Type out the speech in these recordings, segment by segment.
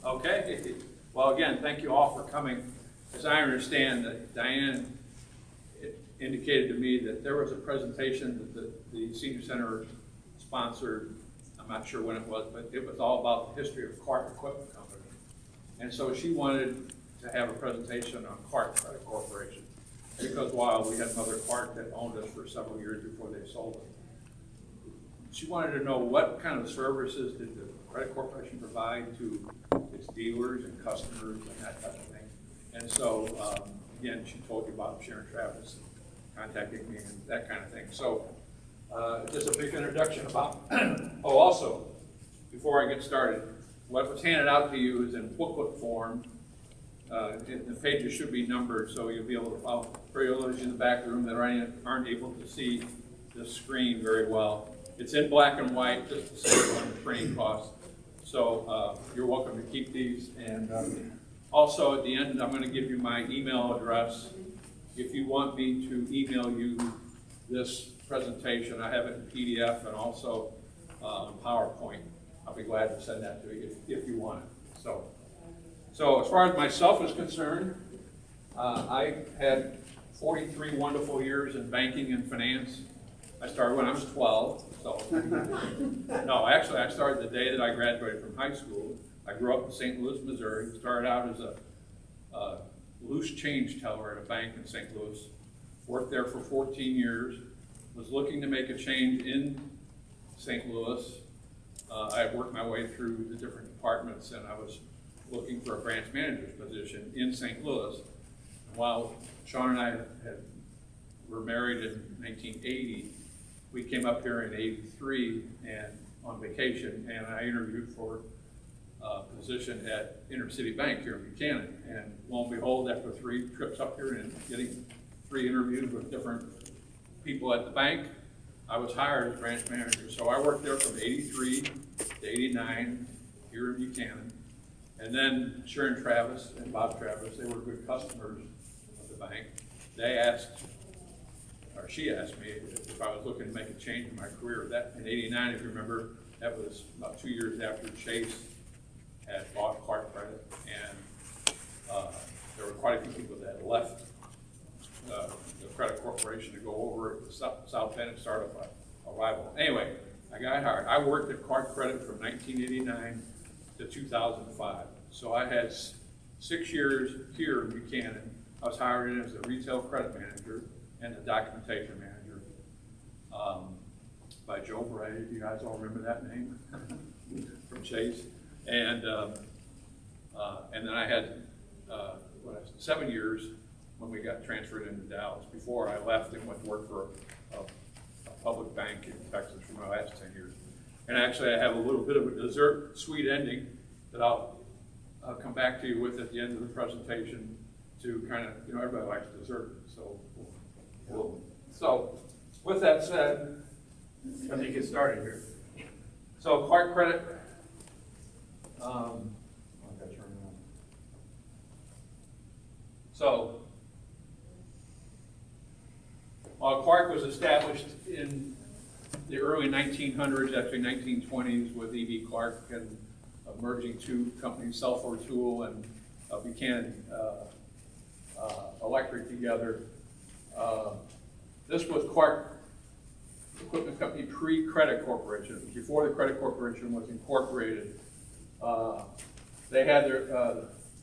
Okay. Well, again, thank you all for coming. As I understand that Diane indicated to me that there was a presentation that the Senior Center sponsored. I'm not sure when it was, but it was all about the history of Clark Equipment Company. And so she wanted to have a presentation on Clark Credit Corporation, because while we had Mother Clark that owned us for several years before they sold it, she wanted to know what kind of services did the credit corporation provide to its dealers and customers and that type of thing. And so, again, she told you about Sharon Travis contacting me and that kind of thing. So, just a brief introduction about, oh, also, before I get started, what was handed out to you is in booklet form. The pages should be numbered, so you'll be able to follow. For those in the back room that aren't able to see the screen very well, it's in black and white, just to save on the printing cost. So you're welcome to keep these. And also at the end, I'm going to give you my email address. If you want me to email you this presentation, I have it in PDF and also PowerPoint. I'll be glad to send that to you if you want it. So as far as myself is concerned, I had 43 wonderful years in banking and finance. I started when I was 12. So, no, actually, I started the day that I graduated from high school. I grew up in St. Louis, Missouri. Started out as a loose change teller at a bank in St. Louis. Worked there for 14 years. Was looking to make a change in St. Louis. I had worked my way through the different departments, and I was looking for a branch manager's position in St. Louis. While Sean and I were married in 1980, we came up here in 83 and on vacation, and I interviewed for a position at Intercity Bank here in Buchanan. And lo and behold, after 3 trips up here and getting 3 interviews with different people at the bank, I was hired as branch manager. So I worked there from 83 to 89 here in Buchanan. And then Sharon Travis and Bob Travis, they were good customers of the bank. They asked, or she asked me if I was looking to make a change in my career. That in 89, if you remember, that was about 2 years after Chase had bought Clark Credit, and there were quite a few people that had left the credit corporation to go over to South Bend and start up a rival. Anyway, I got hired. I worked at Clark Credit from 1989 to 2005. So I had 6 years here in Buchanan. I was hired in as the retail credit manager and the documentation manager by Joe Bray. You guys all remember that name from Chase. And then I had 7 years when we got transferred into Dallas before I left and went to work for a public bank in Texas for my last 10 years. And actually, I have a little bit of a dessert sweet ending that I'll come back to you with at the end of the presentation to kind of, everybody likes dessert. So with that said, let me get started here. So Clark Credit, so while Clark was established in the early 1900s, actually 1920s, with E.B. Clark and merging 2 companies, Selfor Tool and Buchanan Electric together. This was Clark Equipment Company pre-Credit Corporation. Before the Credit Corporation was incorporated, they had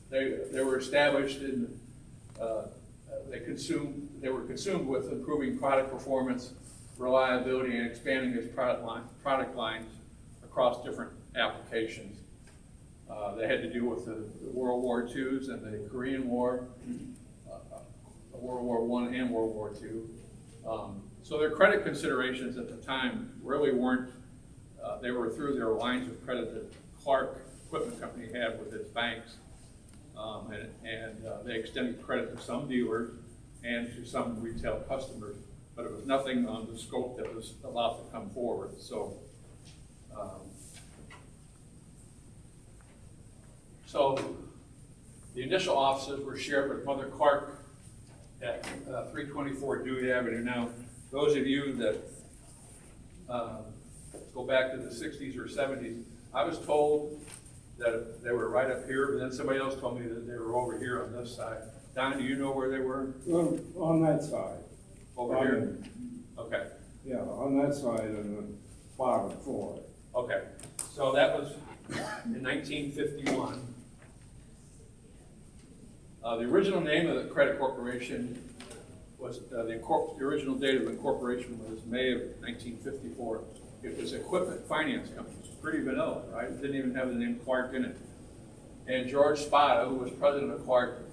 they were established in. They were consumed with improving product performance, reliability, and expanding its product lines across different applications. They had to deal with the World War IIs and the Korean War, World War I and World War II. So their credit considerations at the time really weren't, they were through their lines of credit that Clark Equipment Company had with its banks. They extended credit to some dealers and to some retail customers, but it was nothing on the scope that was allowed to come forward. So, the initial offices were shared with Mother Clark at 324 Dewey Avenue. Now, those of you that go back to the 60s or 70s, I was told that they were right up here, but then somebody else told me that they were over here on this side. Don, do you know where they were? Well, on that side. Over here? Okay. Yeah, on that side on the bottom floor. Okay. So that was in 1951. The original name of the credit corporation was, the original date of incorporation was May of 1954. It was Equipment Finance Company. Pretty vanilla, right? It didn't even have the name Clark in it. And George Spada, who was president of Clark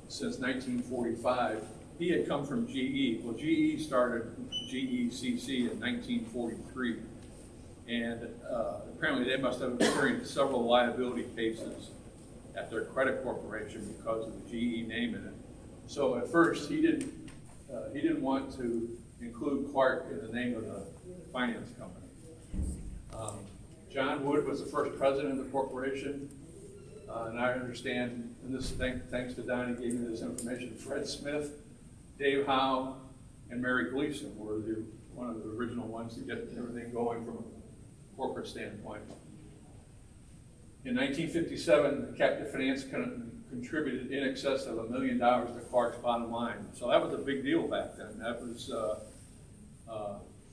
since 1945, he had come from GE. Well, GE started GECC in 1943. And apparently they must have experienced several liability cases at their credit corporation because of the GE name in it. So at first he didn't want to include Clark in the name of the finance company. John Wood was the first president of the corporation, and I understand, and this thanks to Donnie gave me this information, Fred Smith, Dave Howe, and Mary Gleason were one of the original ones to get everything going from a corporate standpoint. In 1957, the captive finance contributed in excess of $1 million to Clark's bottom line. So that was a big deal back then. That was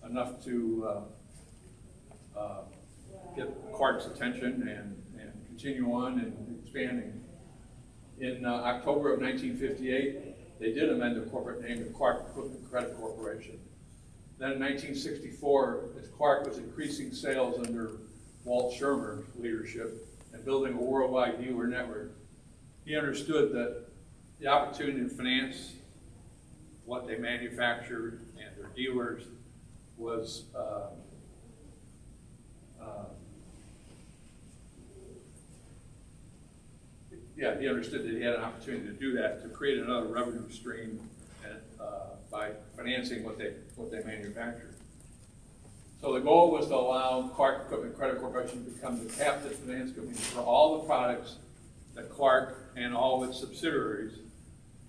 enough to get Clark's attention and continue on and expanding. In October of 1958, they did amend the corporate name to Clark Equipment Credit Corporation. Then in 1964, as Clark was increasing sales under Walt Shermer's leadership and building a worldwide dealer network, he understood that the opportunity to finance what they manufactured and their dealers was he understood that he had an opportunity to do that, to create another revenue stream by financing what they manufactured. So the goal was to allow Clark Equipment Credit Corporation to become the captive finance company for all the products that Clark and all of its subsidiaries,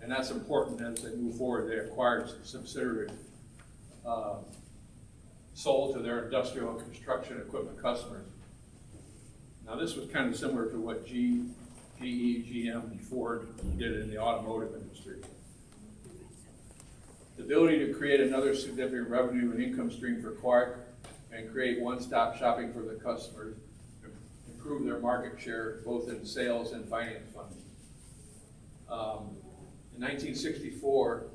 and that's important as they move forward. They acquired subsidiaries sold to their industrial and construction equipment customers. Now this was kind of similar to what GE, GM, and Ford did in the automotive industry. The ability to create another significant revenue and income stream for Clark and create one-stop shopping for the customers, improve their market share both in sales and finance funding. In 1964,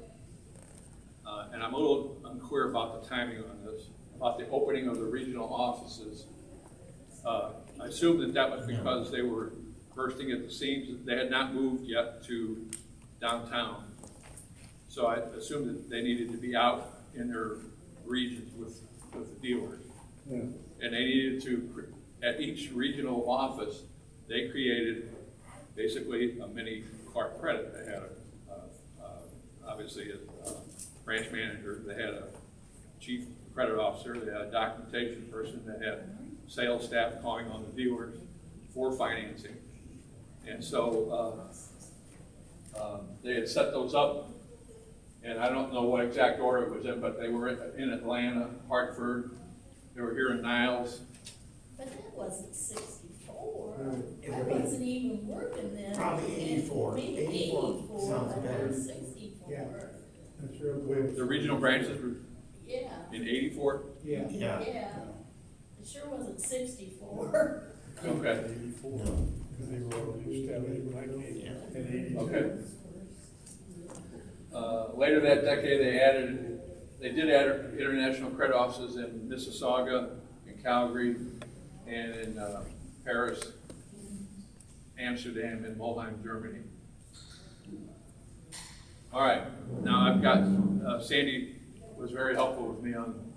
and I'm a little unclear about the timing on this, about the opening of the regional offices. I assume that was because they were bursting at the seams. They had not moved yet to downtown. So I assume that they needed to be out in their regions with the dealers. Yeah. And they needed to, at each regional office, they created basically a mini Clark Credit. They had obviously a branch manager, they had a chief credit officer, they had a documentation person, they had sales staff calling on the dealers for financing. And so they had set those up, and I don't know what exact order it was in, but they were in Atlanta, Hartford, they were here in Niles. But that wasn't 64. It wasn't even working then. Probably 84. Maybe 84 sounds better. 64. Yeah. That's real good. The regional branches were Yeah. in 84? Yeah. Yeah. Yeah. It sure wasn't 64. Okay. 84. Because they were all used to it in 82. Okay. Later that decade, they did add international credit offices in Mississauga, in Calgary, and in Paris, Amsterdam, and Mulheim, Germany. All right, now I've got, Sandy was very helpful with me on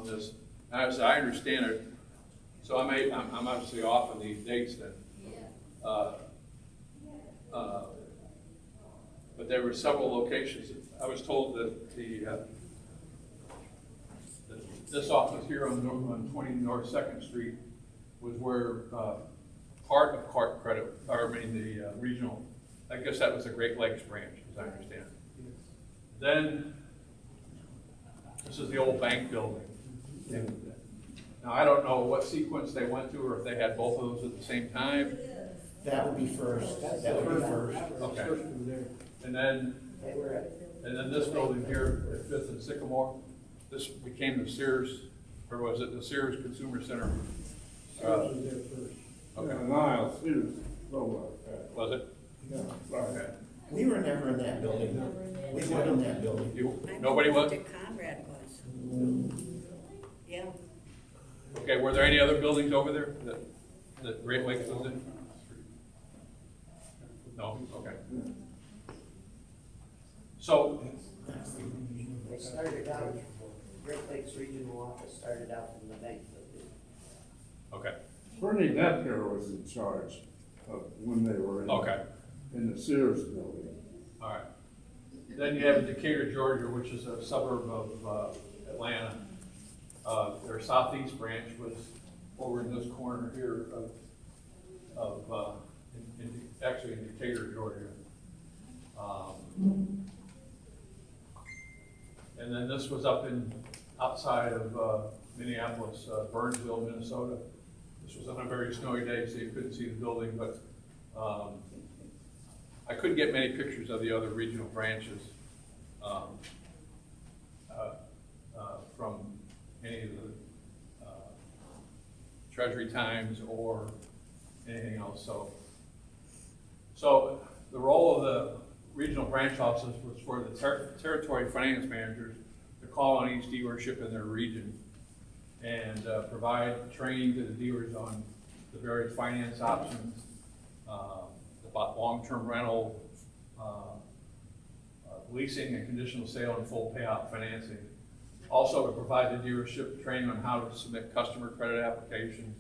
this. As I understand it, so I'm obviously off on these dates then. Yeah. But there were several locations. I was told that this office here on 20 North 2nd Street was where part of Clark Credit, or I mean the regional, I guess that was the Great Lakes branch, as I understand it. Yes. Then, this is the old bank building. Now, I don't know what sequence they went through, or if they had both of those at the same time. That would be first, that would be first. Okay. First one there. And then this building here at Fifth and Sycamore, this became the Sears, or was it the Sears Consumer Center? Sears was there first. Okay, Niles, Sears, so like that. was it? Yeah. Okay. We were never in that building. We weren't in that building. Nobody was? Conrad was. Yeah. Okay, were there any other buildings over there that Great Lakes was in? No, okay. So, They started out, Great Lakes Regional Office started out in the bank building. okay, Bernie Nepker was in charge of when they were okay, in the Sears building. all right. Then you have Decatur, Georgia, which is a suburb of Atlanta. Their southeast branch was over in this corner here actually in Decatur, Georgia. And then this was outside of Minneapolis, Burnsville, Minnesota. This was on a very snowy day, so you couldn't see the building, but I couldn't get many pictures of the other regional branches from any of the Treasury Times or anything else. So the role of the regional branch offices was for the territory finance managers to call on each dealership in their region and provide training to the dealers on the various finance options, about long-term rental, leasing and conditional sale and full payout financing. Also to provide the dealership training on how to submit customer credit applications,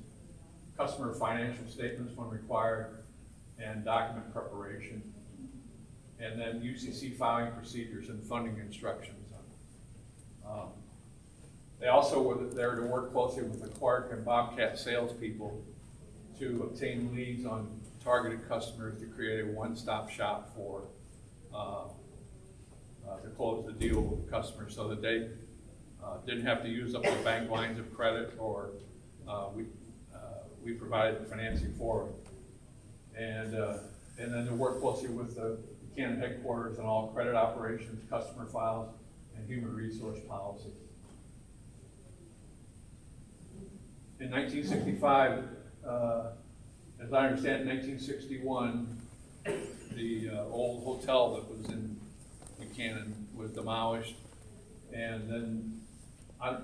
customer financial statements when required, and document preparation. And then UCC filing procedures and funding instructions. They also were there to work closely with the Clark and Bobcat salespeople to obtain leads on targeted customers to create a one-stop shop for to close the deal with the customer so that they didn't have to use up their bank lines of credit, or we provided the financing for them. And then to work closely with the Buchanan headquarters on all credit operations, customer files, and human resource policies. In 1965, as I understand, in 1961, the old hotel that was in Buchanan was demolished, and then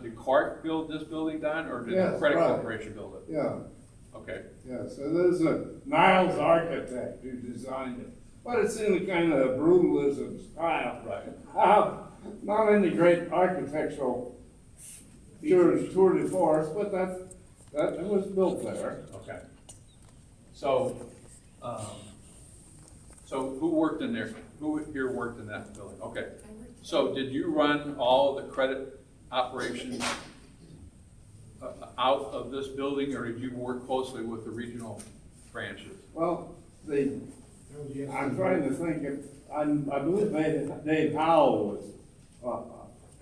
did Clark build this building, Don, or did the Credit Corporation build it? Yeah. Okay. Yeah, so there's a Niles architect who designed it, but it's in a kind of brutalism style. Right. Not any great architectural tour de force, but that was built there. Okay. So, so who worked in there? Who here worked in that building? Okay. So did you run all the credit operations out of this building, or did you work closely with the regional branches? Well, I'm trying to think if, I believe Dave Howell was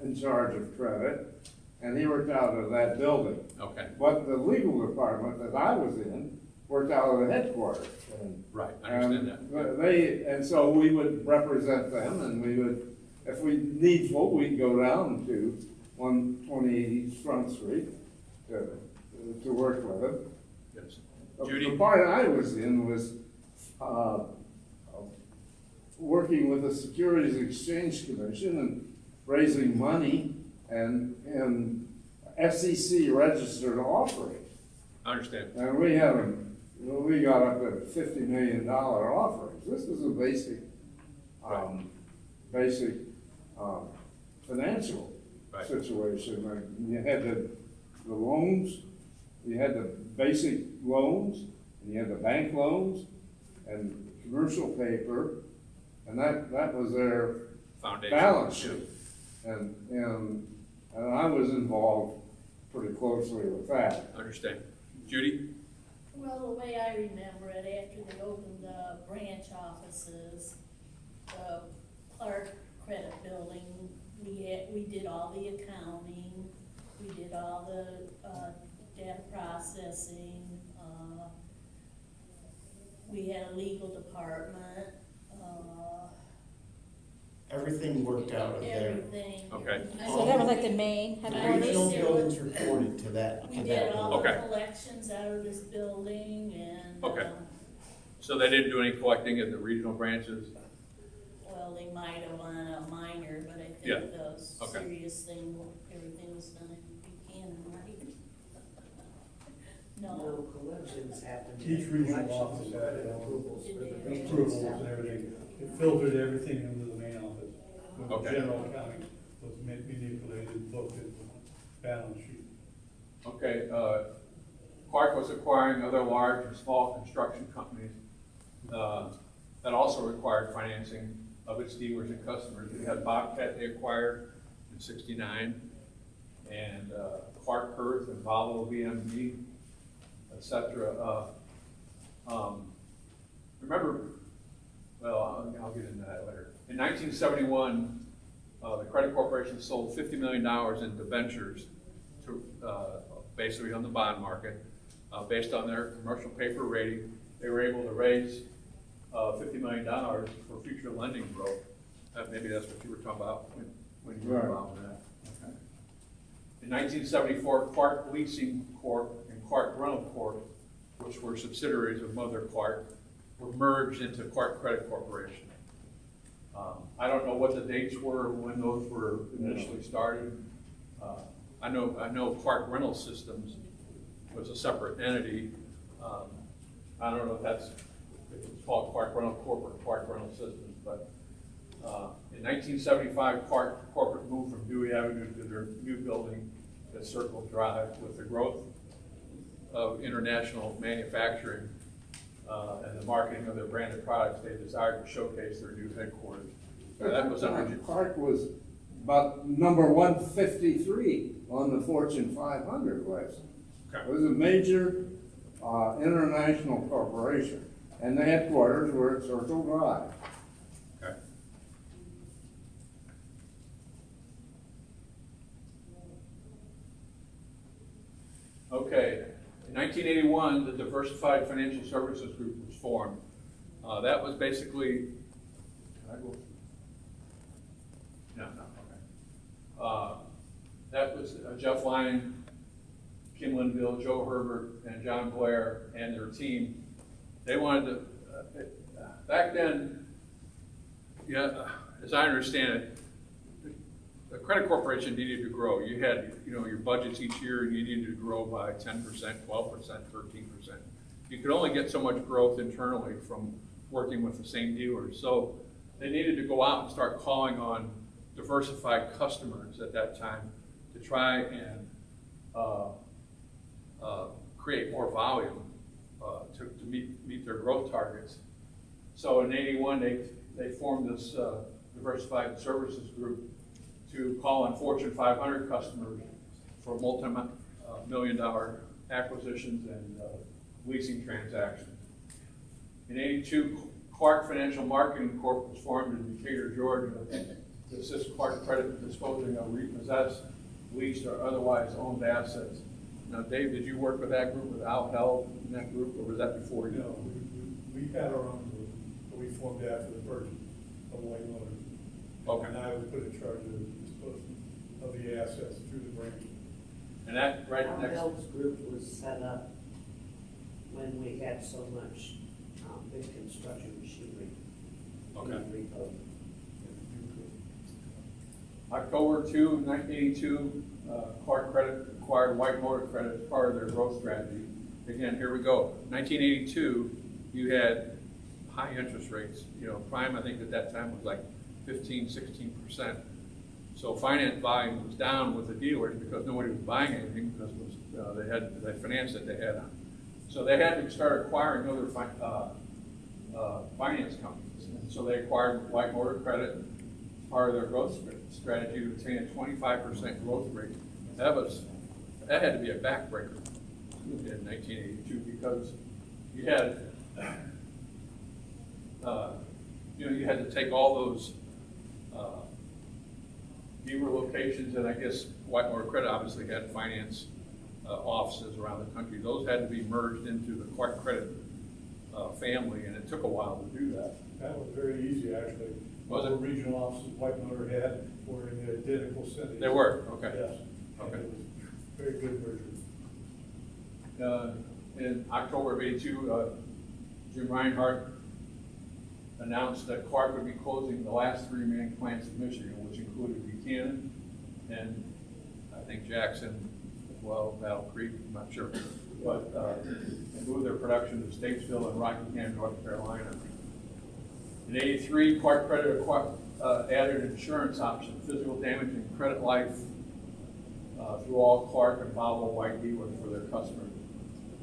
in charge of credit, and he worked out of that building. Okay. But the legal department that I was in worked out of the headquarters. Right, I understand that. And so we would represent them, and we would, if we needful, we'd go down to 120 East Front Street to work with them. Yes. The Judy? part I was in was working with the Securities Exchange Commission and raising money and SEC registered offerings. I understand. And we got up at $50 million offerings. This was a basic financial situation. Like you had the loans, you had the basic loans, and you had the bank loans, and commercial paper, and that was their Foundation. balance sheet. And I was involved pretty closely with that. I understand. Judy? Well, the way I remember it, after they opened the branch offices, the Clark Credit Building, we did all the accounting, we did all the data processing, we had a legal department, Everything worked out of there. everything. Okay. So that was like the main The headquarters? regional buildings reported to that, We to did that all building. the Okay. collections out of this building and, Okay. So they didn't do any collecting at the regional branches? well, they might have on a minor, but I Yeah. think the Okay. serious thing, everything was done in Buchanan, right? No No, collections happened. Each regional Collections office had and their own approvals for the Approvals regions approvals and happened. everything. It filtered everything into the main office. When the Okay. general accounting was manipulated, looked at the balance sheet. Okay, Clark was acquiring other large and small construction companies that also required financing of its dealers and customers. We had Bobcat they acquired in '69, and Clark Perth and Volvo BMG, et cetera. Remember, well, I'll get into that later. In 1971, the credit corporation sold $50 million in debentures to, basically on the bond market. Based on their commercial paper rating, they were able to raise $50 million for future lending growth. Maybe that's what you were talking about when you were Right. involved in that. Okay. In 1974, Clark Leasing Corp. and Clark Rental Corp., which were subsidiaries of Mother Clark, were merged into Clark Credit Corporation. I don't know what the dates were when those were initially started. I know Clark Rental Systems was a separate entity. I don't know if it's called Clark Rental Corp. Or Clark Rental Systems, but in 1975, Clark Corporate moved from Dewey Avenue to their new building at Circle Drive. With the growth of international manufacturing and the marketing of their branded products, they desired to showcase their new headquarters. That was under Clark was about number 153 on the Fortune 500 list. Okay. It was a major international corporation, and the headquarters were at Circle Drive. Okay. Okay, in 1981, the Diversified Financial Services Group was formed. That was basically, can I go? No, okay. That was Jeff Lyon, Kim Linville, Joe Herbert, and John Blair and their team. They wanted to, back then, yeah, as I understand it, the credit corporation needed to grow. You had, your budgets each year, and you needed to grow by 10%, 12%, 13%. You could only get so much growth internally from working with the same dealers. So they needed to go out and start calling on diversified customers at that time to try and create more volume to meet their growth targets. So in '81, they formed this Diversified Services Group to call on Fortune 500 customers for multi-million-dollar acquisitions and leasing transactions. In '82, Clark Financial Marketing Corp. Was formed in Decatur, Georgia, to assist Clark Credit in disposing of repossessed, leased, or otherwise owned assets. Now, Dave, did you work with that group, with Al Held in that group, or was that before you? No, we had our own group, but we formed after the purchase of White Motors. Okay. And I was put in charge of disposing of the assets through the branch. And that, right Our next, Bell's group was set up when we had so much big construction machinery. Okay. being rebuilt. October 2, 1982, Clark Credit acquired White Motor Credit as part of their growth strategy. Again, here we go. 1982, you had high interest rates. Prime, I think at that time was like 15, 16%. So finance volume was down with the dealers because nobody was buying anything because they financed it they had on. So they had to start acquiring other finance companies. And so they acquired White Motor Credit, part of their growth strategy, to attain a 25% growth rate. That had to be a backbreaker in 1982 because you had, you had to take all those dealer locations, and I guess White Motor Credit obviously had finance offices around the country. Those had to be merged into the Clark Credit family, and it took a while to do that. That was very easy, actually. Was it? All the regional offices White Motor had were in the identical cities. They were, okay. Yes. Okay. And it was very good merger. In October of '82, Jim Reinhardt announced that Clark would be closing the last 3 remaining plants in Michigan, which included Buchanan and I think Jackson as well, Battle Creek, I'm not sure. But and moved their production to Statesville and Rockingham, North Carolina. In '83, Clark Credit added an insurance option, physical damage and credit life, through all Clark and Volvo White dealers for their customers,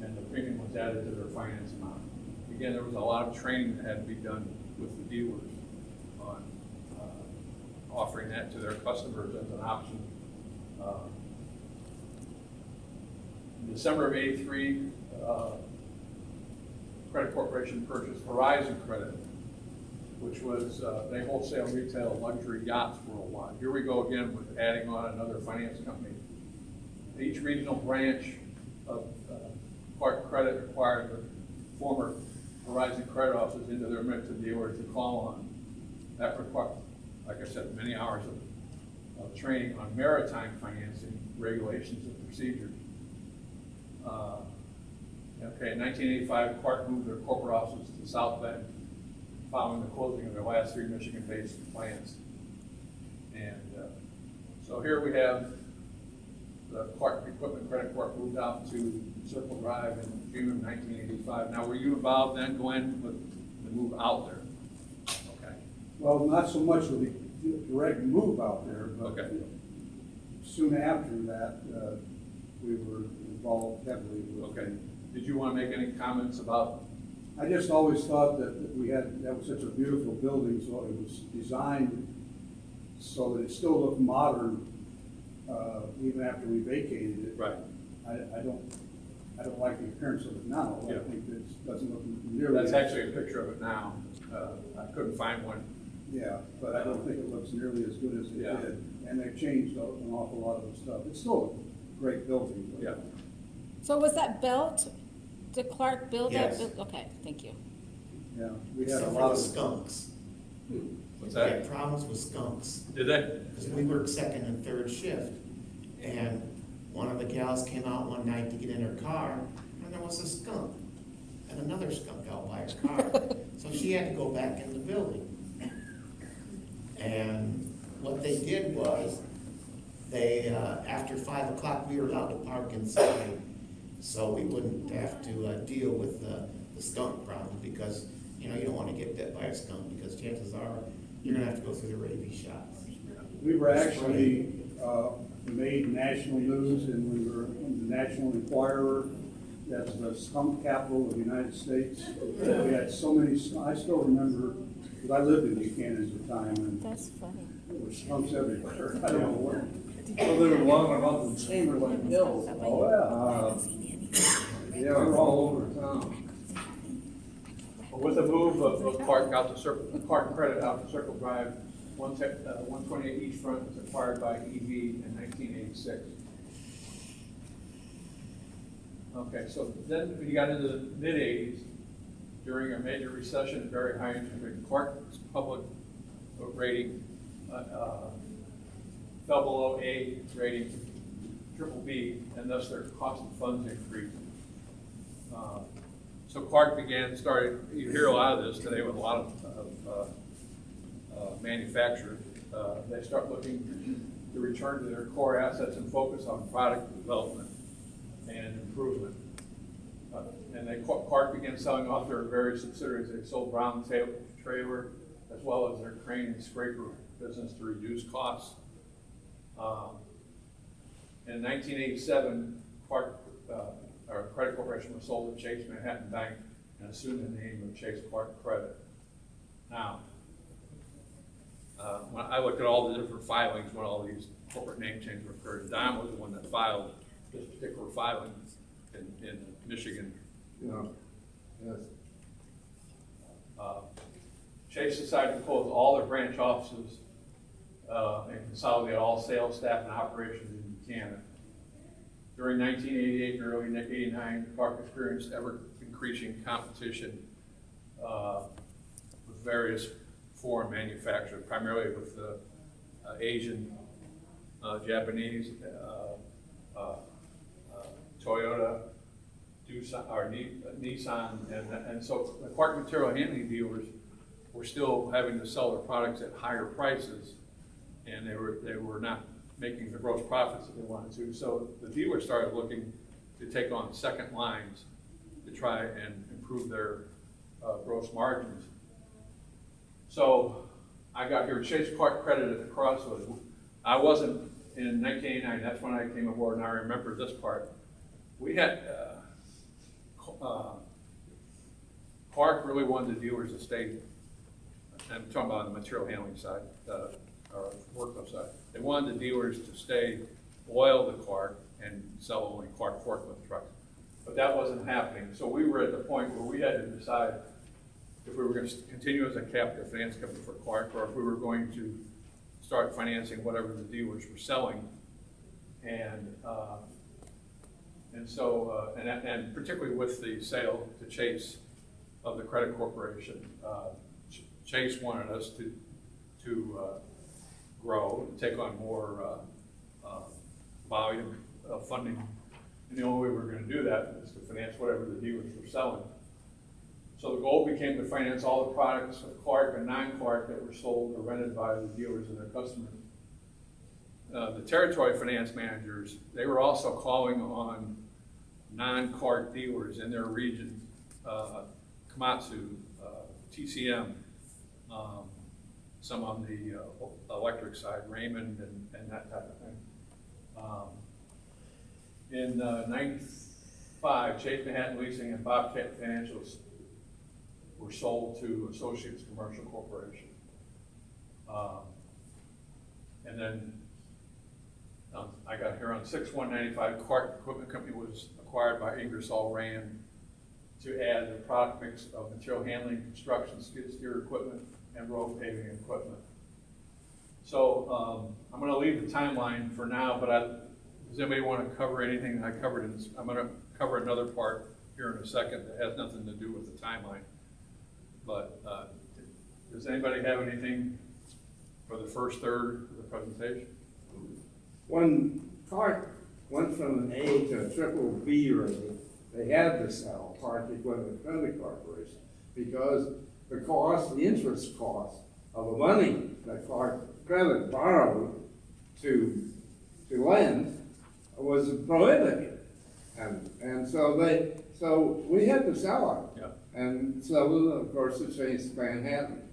and the premium was added to their finance amount. Again, there was a lot of training that had to be done with the dealers on offering that to their customers as an option. In December of '83, Credit Corporation purchased Horizon Credit, which was, they wholesale retail luxury yachts worldwide. Here we go again with adding on another finance company. Each regional branch of Clark Credit acquired the former Horizon Credit offices into their mix of dealers to call on. That required, like I said, many hours of training on maritime financing regulations and procedures. Okay, in 1985, Clark moved their corporate offices to South Bend, following the closing of their last 3 Michigan-based plants. And so here we have the Clark Equipment Credit Corp moved out to Circle Drive in June of 1985. Now, were you involved then, Glenn, with the move out there? Okay. Well, not so much with the direct move out there, but Okay. soon after that, we were involved heavily with. Okay. Did you want to make any comments about? I just always thought that that was such a beautiful building, so it was designed so that it still looked modern, even after we vacated it. Right. I don't like the appearance of it now. Yeah. I think it doesn't look nearly. That's actually a picture of it now. I couldn't find one. Yeah, but I don't think it looks nearly as good as it Yeah. did. And they've changed an awful lot of the stuff. It's still a great building. But Yeah. So was that built? Did Clark build that? Yes. Okay, thank you. Yeah, we had a Except for lot the of. skunks. What's We that? had problems with skunks, Did they? because we worked second and third shift. And one of the gals came out one night to get in her car, and there was a skunk, and another skunk out by her car. So she had to go back in the building. And what they did was, they, after 5 o'clock, we were allowed to park inside, so we wouldn't have to deal with the skunk problem, because, you know, you don't want to get bit by a skunk, because chances are, you're gonna have to go through the rabies shots. We were actually, made national news, and we were in the National Enquirer. That's the skunk capital of the United States. We had so many, I still remember, because I lived in Buchanan at the time, and That's funny. there were skunks everywhere. I don't know where. Well, they were long enough in Chamberlain Hills. Oh, Yeah, they're all over town. With the move of Clark Clark Credit out to Circle Drive, 128 East Front was acquired by EV in 1986. Okay, so then we got into the mid-'80s, during a major recession and very high interest rate. Clark's public rating fell below A rating, triple B, and thus their cost of funds increased. So Clark you hear a lot of this today with a lot of manufacturers. They start looking to return to their core assets and focus on product development and improvement. And Clark began selling off their various subsidiaries. They sold Brown Trailer as well as their crane and scraper business to reduce costs. In 1987, Credit Corporation was sold to Chase Manhattan Bank and assumed the name of Chase Clark Credit. Now, when I looked at all the different filings when all these corporate name changes occurred, Don was the one that filed this particular filing in Michigan. Yeah, yes. Chase decided to close all their branch offices and consolidate all sales staff and operations in Buchanan. During 1988 and early 89, Clark experienced ever-increasing competition with various foreign manufacturers, primarily with the Asian, Japanese, Toyota, Nissan, and so the Clark material handling dealers were still having to sell their products at higher prices, and they were not making the gross profits that they wanted to. So the dealers started looking to take on second lines to try and improve their gross margins. So I got here, Chase Clark Credit at the Crossroads. I wasn't in 1989, that's when I came aboard, and I remember this part. We had, Clark really wanted the dealers to stay, I'm talking about the material handling side, or forklift side. They wanted the dealers to stay loyal to Clark and sell only Clark forklift trucks. But that wasn't happening. So we were at the point where we had to decide if we were going to continue as a captive finance company for Clark, or if we were going to start financing whatever the dealers were selling. And particularly with the sale to Chase of the credit corporation, Chase wanted us to grow and take on more volume of funding. And the only way we were going to do that is to finance whatever the dealers were selling. So the goal became to finance all the products of Clark and non-Clark that were sold or rented by the dealers and their customers. The territory finance managers, they were also calling on non-Clark dealers in their region, Komatsu, TCM, some on the electric side, Raymond and that type of thing. In 95, Chase Manhattan Leasing and Bobcat Financials were sold to Associates Commercial Corporation. And then I got here on 6/1/95, Clark Equipment Company was acquired by Ingersoll Rand to add the product mix of material handling, construction, skid steer equipment, and road paving equipment. So I'm going to leave the timeline for now, but does anybody want to cover anything I covered in this? I'm going to cover another part here in a second that has nothing to do with the timeline. But does anybody have anything for the first third of the presentation? When Clark went from an A to a triple B rating, they had to sell Clark Equipment Credit Corporation because the interest cost of the money that Clark Credit borrowed to lend was prohibitive. And so we had to sell it. Yeah. And so, of course, it changed Manhattan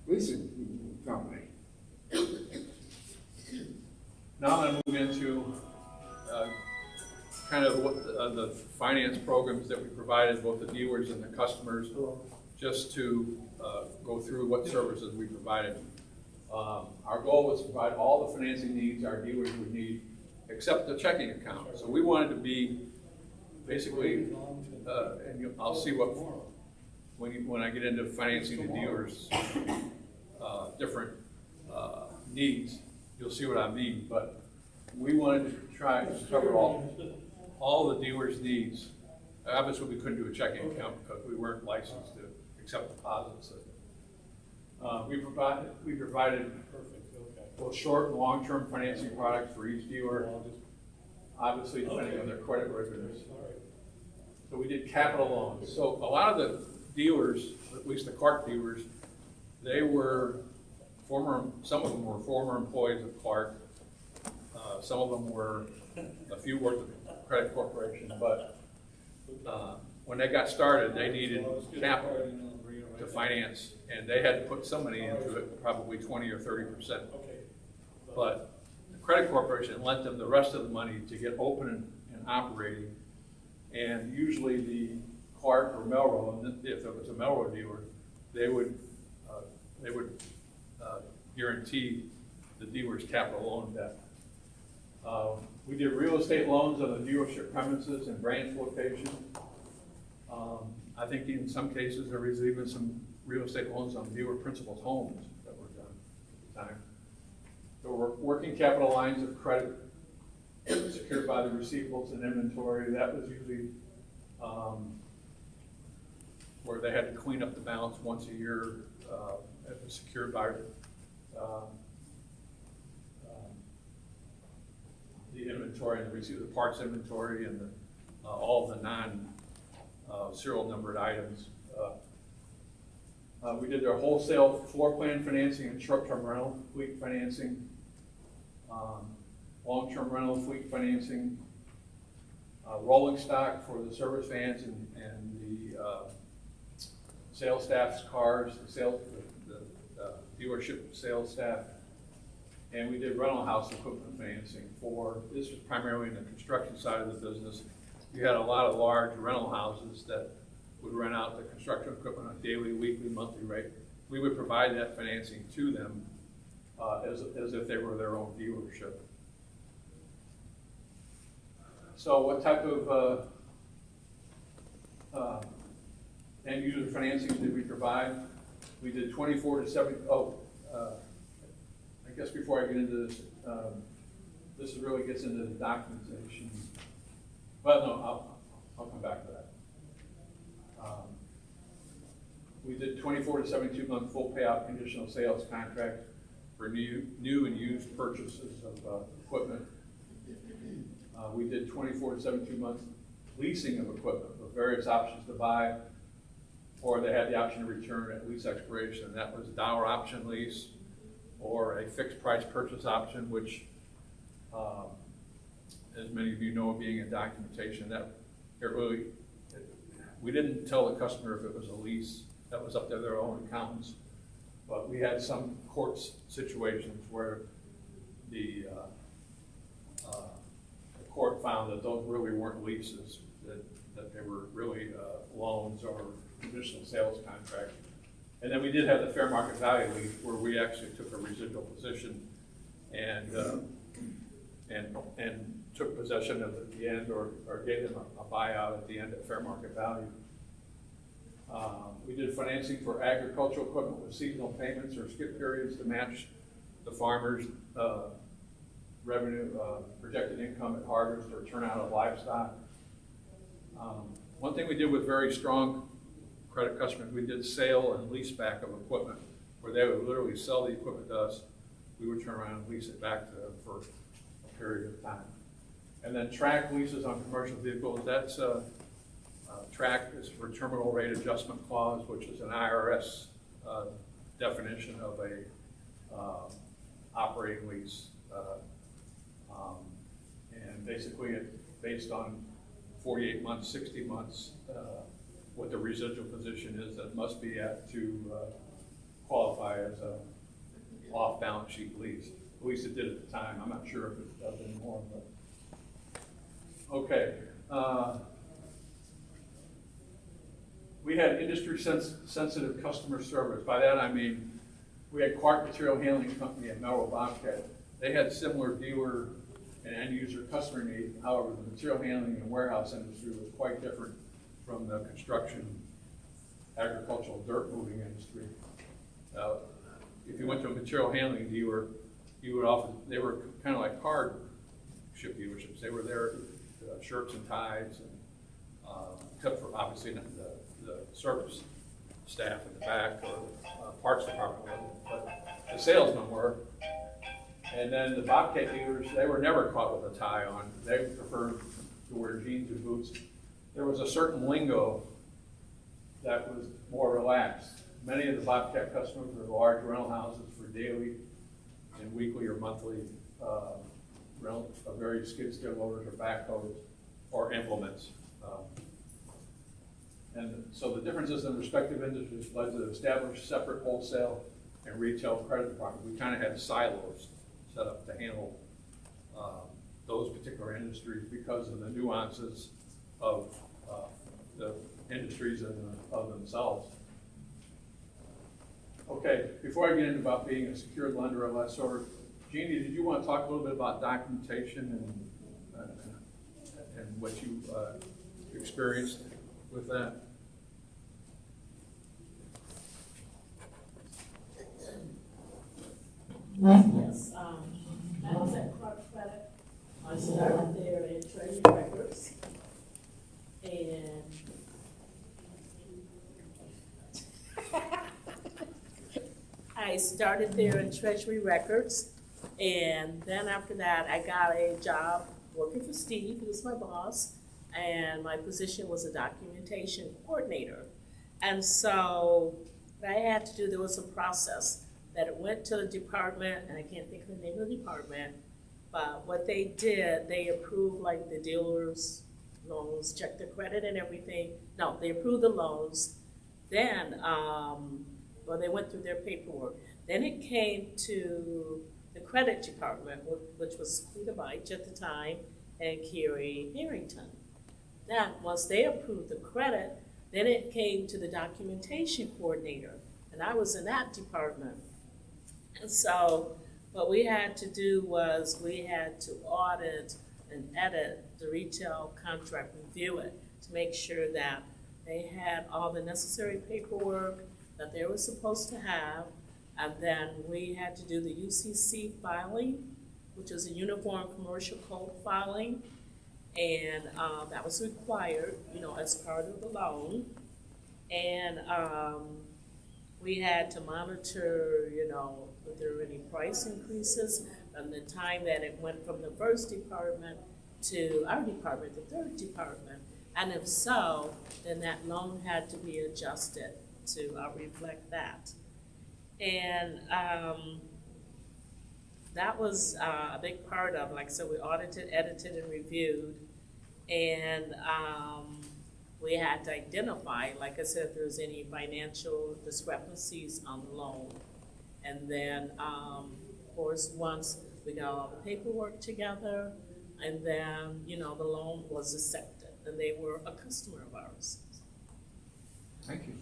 Leasing Company. Now I'm going to move into kind of what the finance programs that we provided both the dealers and the customers, just to go through what services we provided. Our goal was to provide all the financing needs our dealers would need, except the checking account. So we wanted to be basically, and I'll see what when I get into financing the dealers' different needs, you'll see what I mean. But we wanted to try to cover all the dealers' needs. Obviously, we couldn't do a checking account because we weren't licensed to accept deposits. We provided both short and long-term financing products for each dealer, obviously depending on their credit worthiness. So we did capital loans. So a lot of the dealers, at least the Clark dealers, they were some of them were former employees of Clark. Some of them were, a few worked at the credit corporation, but when they got started, they needed capital to finance, and they had to put some money into it, probably 20 or 30%. But the credit corporation lent them the rest of the money to get open and operating, and usually the Clark or Melrose, if it was a Melrose dealer, they would guarantee the dealer's capital loan debt. We did real estate loans on the dealership premises and branch locations. I think in some cases there was even some real estate loans on dealer principals' homes that were done at the time. There were working capital lines of credit secured by the receivables and inventory. That was usually where they had to clean up the balance once a year. It was secured by the inventory and the parts inventory and all of the non-serial numbered items. We did their wholesale floor plan financing and short-term rental fleet financing, long-term rental fleet financing, rolling stock for the service vans and the sales staff's cars, the dealership sales staff. And we did rental house equipment financing this was primarily in the construction side of the business. You had a lot of large rental houses that would rent out the construction equipment on a daily, weekly, monthly rate. We would provide that financing to them as if they were their own dealership. So what type of end user financing did we provide? We did 24 to 70, I guess before I get into this, this really gets into the documentation. Well, no, I'll come back to that. We did 24 to 72 month full payout conditional sales contract for new and used purchases of equipment. We did 24 to 72 month leasing of equipment with various options to buy, or they had the option to return at lease expiration. And that was a dollar option lease or a fixed price purchase option, which, as many of you know, being in documentation, we didn't tell the customer if it was a lease. That was up to their own accountants. But we had some court situations where the court found that those really weren't leases, that they were really loans or conditional sales contracts. And then we did have the fair market value lease where we actually took a residual position and took possession of it at the end or gave them a buyout at the end at fair market value. We did financing for agricultural equipment with seasonal payments or skip periods to match the farmer's revenue, projected income at harvest or turnout of livestock. One thing we did with very strong credit customers, we did sale and lease back of equipment where they would literally sell the equipment to us. We would turn around and lease it back to them for a period of time. And then track leases on commercial vehicles, that's track is for terminal rate adjustment clause, which is an IRS definition of a operating lease. And basically it's based on 48 months, 60 months, what the residual position is that must be at to qualify as a off-balance sheet lease. At least it did at the time. I'm not sure if it does anymore, but okay. We had industry-sensitive customer service. By that I mean we had Clark Material Handling Company at Melrose Bobcat. They had similar dealer and end-user customer needs. However, the material handling and warehouse industry was quite different from the construction, agricultural, dirt moving industry. If you went to a material handling dealer, you would often, they were kind of like car ship dealerships. They were there, shirts and ties, and except for obviously the service staff in the back or parts department, but the salesmen were. And then the Bobcat dealers, they were never caught with a tie on. They preferred to wear jeans and boots. There was a certain lingo that was more relaxed. Many of the Bobcat customers were large rental houses for daily and weekly or monthly rental of various skid steer loaders or backhoes or implements. And so the differences in respective industries led to establish separate wholesale and retail credit departments. We kind of had silos set up to handle those particular industries because of the nuances of the industries of themselves. Okay, before I get into about being a secured lender or lessor, Jeannie, did you want to talk a little bit about documentation and what you experienced with that? Yes, I was at Clark Credit. I started and I started there in Treasury Records, and then after that, I got a job working for Steve, who was my boss, and my position was a documentation coordinator. And so what I had to do, there was a process that it went to the department, and I can't think of the name of the department, but what they did, they approved like the dealer's loans, checked their credit and everything. No, they approved the loans. Then, well, they went through their paperwork. Then it came to the credit department, which was Cleta Beich at the time, and Carrie Harrington. Then, once they approved the credit, then it came to the documentation coordinator, and I was in that department. And so what we had to do was we had to audit and edit the retail contract, review it to make sure that they had all the necessary paperwork that they were supposed to have. And then we had to do the UCC filing, which is a Uniform Commercial Code filing. And that was required, as part of the loan. And we had to monitor, if there were any price increases from the time that it went from the first department to our department, the third department. And if so, then that loan had to be adjusted to reflect that. And that was a big part of, like I said, we audited, edited, and reviewed. And we had to identify, like I said, if there was any financial discrepancies on the loan. And then, of course, once we got all the paperwork together, and then, the loan was accepted, and they were a customer of ours. Thank you.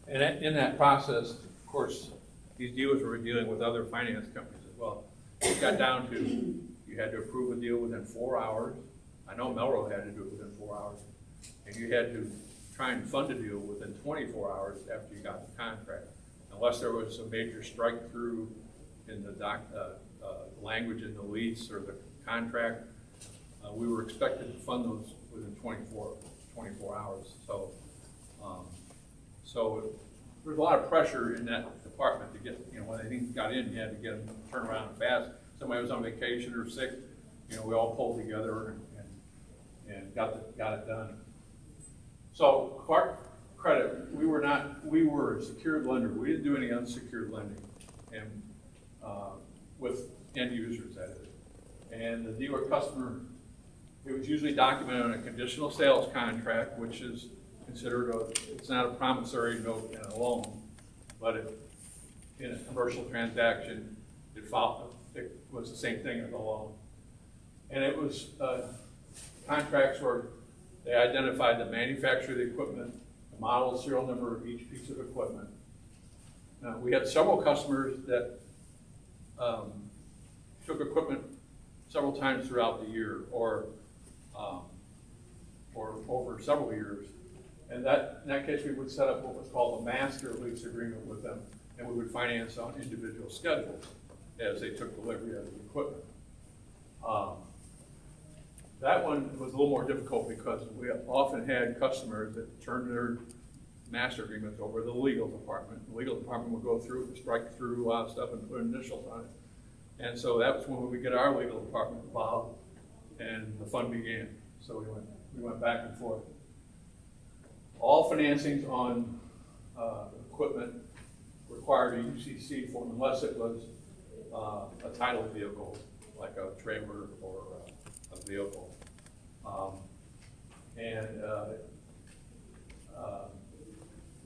And in that process, of course, these dealers were dealing with other finance companies as well. It got down to, you had to approve a deal within 4 hours. I know Melrose had to do it within 4 hours. And you had to try and fund a deal within 24 hours after you got the contract. Unless there was a major strike through in the language in the lease or the contract, we were expected to fund those within 24 hours. So, so there was a lot of pressure in that department to get, when things got in, you had to get them turned around fast. Somebody was on vacation or sick, we all pulled together and got it done. So Clark Credit, we were a secured lender. We didn't do any unsecured lending, and with end users, that is. And the dealer customer, it was usually documented on a conditional sales contract, which is considered it's not a promissory note in a loan, but in a commercial transaction, it was the same thing as a loan. And it was contracts where they identified the manufacturer of the equipment, the model, serial number of each piece of equipment. Now, we had several customers that took equipment several times throughout the year or over several years. And in that case, we would set up what was called a master lease agreement with them, and we would finance on individual schedules as they took delivery of the equipment. That one was a little more difficult because we often had customers that turned their master agreements over to the legal department. The legal department would go through and strike through a lot of stuff and put initials on it. And so that was when we would get our legal department involved and the fun began. So we went back and forth. All financings on equipment required a UCC form unless it was a titled vehicle, like a trailer or a vehicle.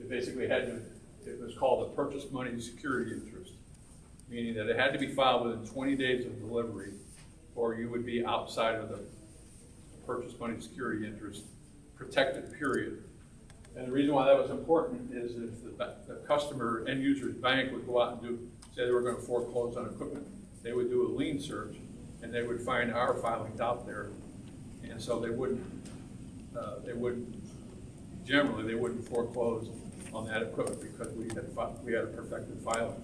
It basically it was called a purchase money security interest, meaning that it had to be filed within 20 days of delivery or you would be outside of the purchase money security interest protected period. And the reason why that was important is if the customer, end user's bank would go out and say they were going to foreclose on equipment, they would do a lien search and they would find our filings out there. And so they wouldn't foreclose on that equipment because we had a perfected filing.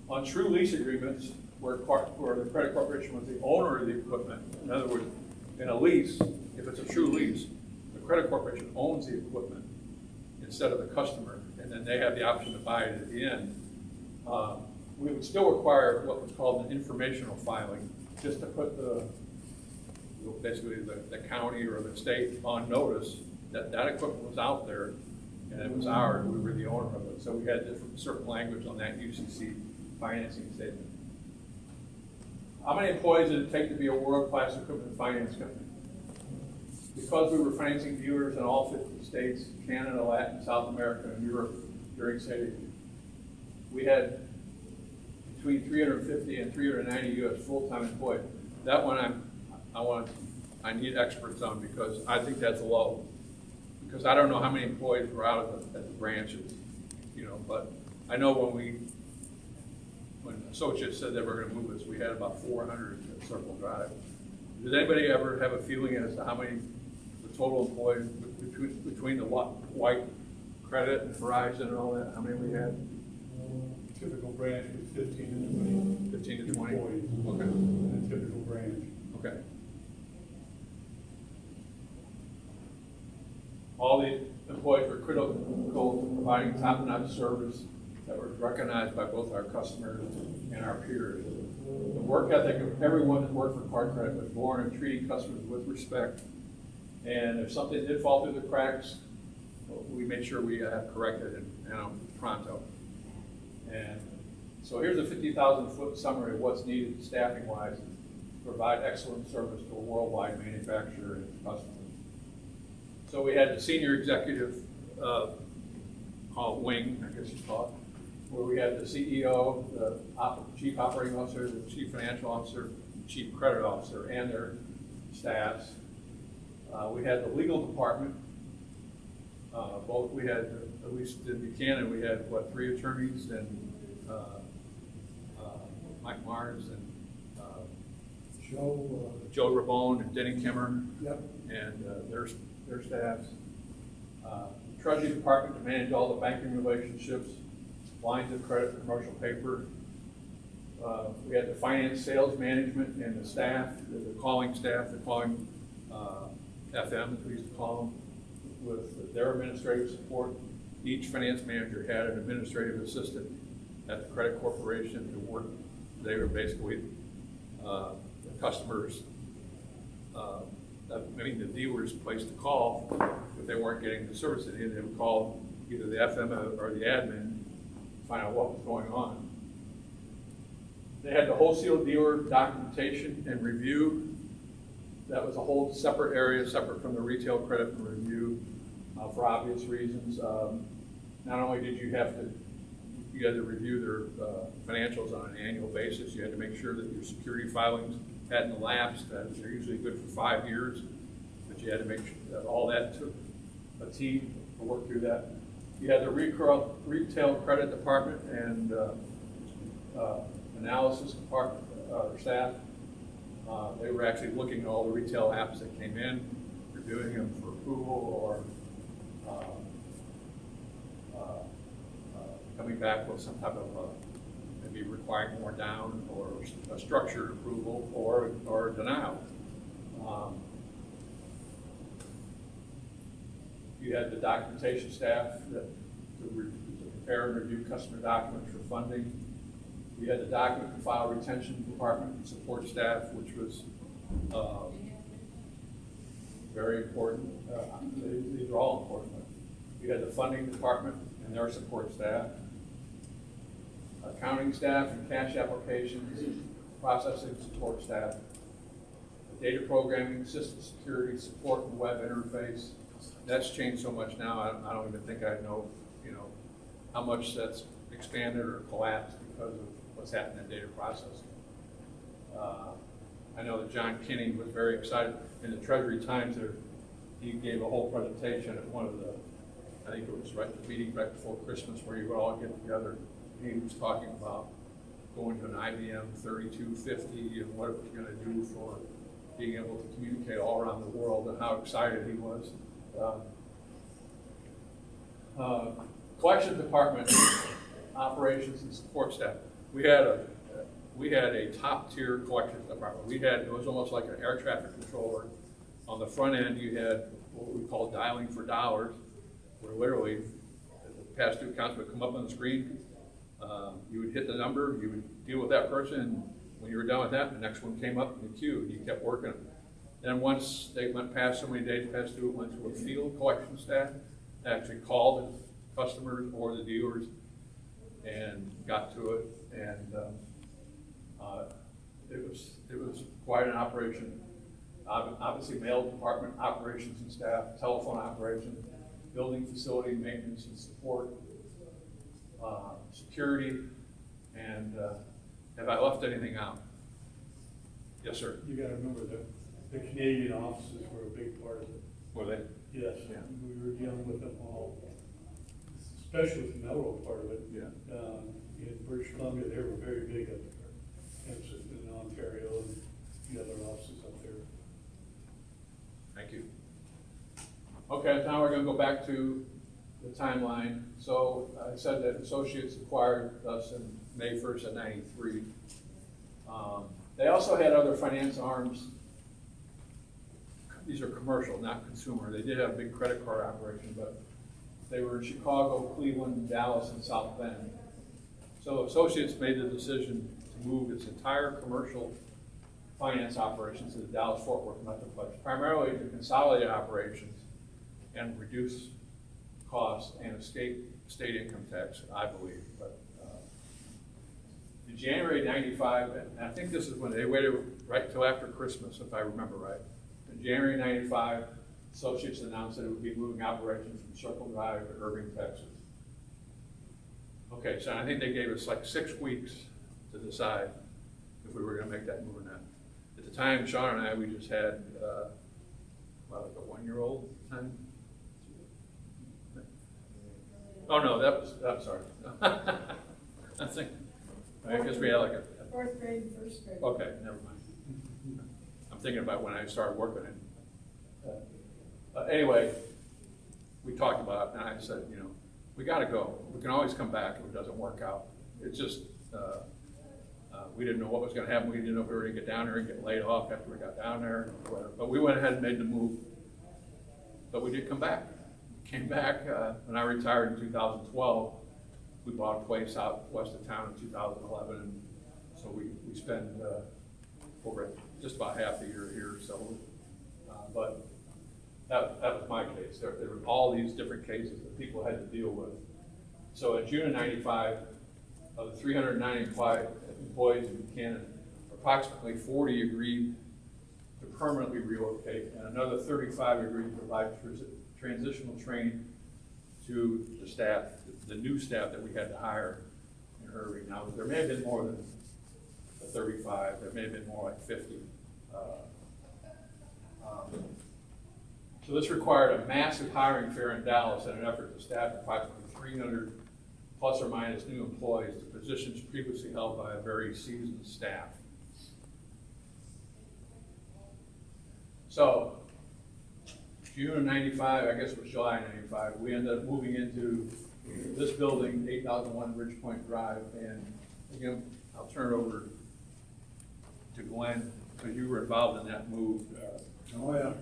On true lease agreements, where the credit corporation was the owner of the equipment, in other words, in a lease, if it's a true lease, the credit corporation owns the equipment instead of the customer, and then they have the option to buy it at the end. We would still require what was called an informational filing, just to put basically the county or the state on notice that that equipment was out there and it was ours, we were the owner of it. So we had certain language on that UCC financing statement. How many employees did it take to be a world-class equipment finance company? Because we were financing dealers in all 50 states, Canada, Latin, South America, and Europe during say, we had between 350 and 390 U.S. full-time employees. That one I need experts on because I think that's low. Because I don't know how many employees were out at the branches, but I know when associates said they were going to move us, we had about 400 at Circle Drive. Does anybody ever have a feeling as to how many the total employees between the white credit and Verizon and all that, how many we had? Typical branch was 15 to 20. 15 to 20? Employees. Okay. In a typical branch. Okay. All the employees were critical to providing top-notch service that was recognized by both our customers and our peers. The work ethic of everyone that worked for Park Credit was born in treating customers with respect. And if something did fall through the cracks, we made sure we corrected it pronto. And so here's a 50,000-foot summary of what's needed staffing-wise to provide excellent service to a worldwide manufacturer and customers. So we had the senior executive wing, I guess you call it, where we had the CEO, the chief operating officer, the chief financial officer, chief credit officer, and their staffs. We had the legal department. We had, at least in Buchanan, we had, 3 attorneys and Mike Mars and Joe Rabone and Denny Kimmer. Yep. And their staffs. Treasury Department to manage all the banking relationships, lines of credit, commercial paper. We had the finance sales management and the staff, the calling staff, the calling FM, we used to call them, with their administrative support. Each finance manager had an administrative assistant at the credit corporation to work. They were basically the customers, the dealer's place to call if they weren't getting the service they needed. They would call either the FM or the admin to find out what was going on. They had the wholesale dealer documentation and review. That was a whole separate area, separate from the retail credit and review for obvious reasons. Not only did you had to review their financials on an annual basis, you had to make sure that your security filings hadn't lapsed. That they're usually good for 5 years, but you had to make sure that all that took a team to work through that. You had the retail credit department and analysis department, their staff. They were actually looking at all the retail apps that came in, reviewing them for approval or coming back with some type of maybe requiring more down or a structured approval or denial. You had the documentation staff to prepare and review customer documents for funding. You had the document and file retention department and support staff, which was very important. These are all important. You had the funding department and their support staff. Accounting staff and cash applications, processing support staff, the data programming, system security, support and web interface. That's changed so much now, I don't even think I know, how much that's expanded or collapsed because of what's happened in data processing. I know that John Kinney was very excited in the Treasury Times there. He gave a whole presentation at one of the, I think it was the meeting right before Christmas where you would all get together. He was talking about going to an IBM 3250 and what it was going to do for being able to communicate all around the world and how excited he was. Collection department, operations and support staff. We had a top tier collections department. It was almost like an air traffic controller On the front end, you had what we call dialing for dollars, where literally the past due accounts would come up on the screen. You would hit the number, you would deal with that person, and when you were done with that, the next one came up in the queue, and you kept working it. Then once they went past so many days past due, it went to a field collection staff that actually called the customers or the dealers and got to it. And it was quite an operation. Obviously, mail department operations and staff, telephone operations, building facility maintenance and support, security, and have I left anything out? Yes, sir. You gotta remember that the Canadian offices were a big part of it. Were they? Yes, Yeah. we were dealing with them all, especially with the Melrose part of it. Yeah. In British Columbia, they were very big up there, and in Ontario and the other offices up there. Thank you. Okay, now we're gonna go back to the timeline. So I said that Associates acquired us in May 1st of '93. They also had other finance arms. These are commercial, not consumer. They did have a big credit card operation, but they were in Chicago, Cleveland, Dallas, and South Bend. So Associates made the decision to move its entire commercial finance operations to the Dallas-Fort Worth Metroplex, primarily to consolidate operations and reduce costs and escape state income tax, I believe. But in January '95, and I think this is when they waited right till after Christmas, if I remember right. In January '95, Associates announced that it would be moving operations from Circle Drive to Irving, Texas. Okay, so I think they gave us like 6 weeks to decide if we were gonna make that move or not. At the time, Sean and I, we just had, like a 1-year-old time. Oh, no, I'm sorry. I think, I guess we had like a. Fourth grade, first grade. Okay, never mind. I'm thinking about when I started working in. Anyway, we talked about it, and I said, you know, we gotta go. We can always come back if it doesn't work out. It's just, we didn't know what was gonna happen. We didn't know if we were gonna get down there and get laid off after we got down there, or whatever. But we went ahead and made the move. But we did come back. Came back, when I retired in 2012, we bought a place out west of town in 2011, and so we spent over just about half the year here, so, but that was my case. There were all these different cases that people had to deal with. So in June of '95, of the 390 employees in Buchanan, approximately 40 agreed to permanently relocate, and another 35 agreed to provide transitional training to the staff, the new staff that we had to hire in Irving. Now, there may have been more than the 35, there may have been more like 50. So this required a massive hiring fair in Dallas in an effort to staff approximately 300 plus or minus new employees to positions previously held by a very seasoned staff. So, June of '95, I guess it was July of '95, we ended up moving into this building, 8001 Ridgepoint Drive, and again, I'll turn it over to Glenn, because you were involved in that move. Oh,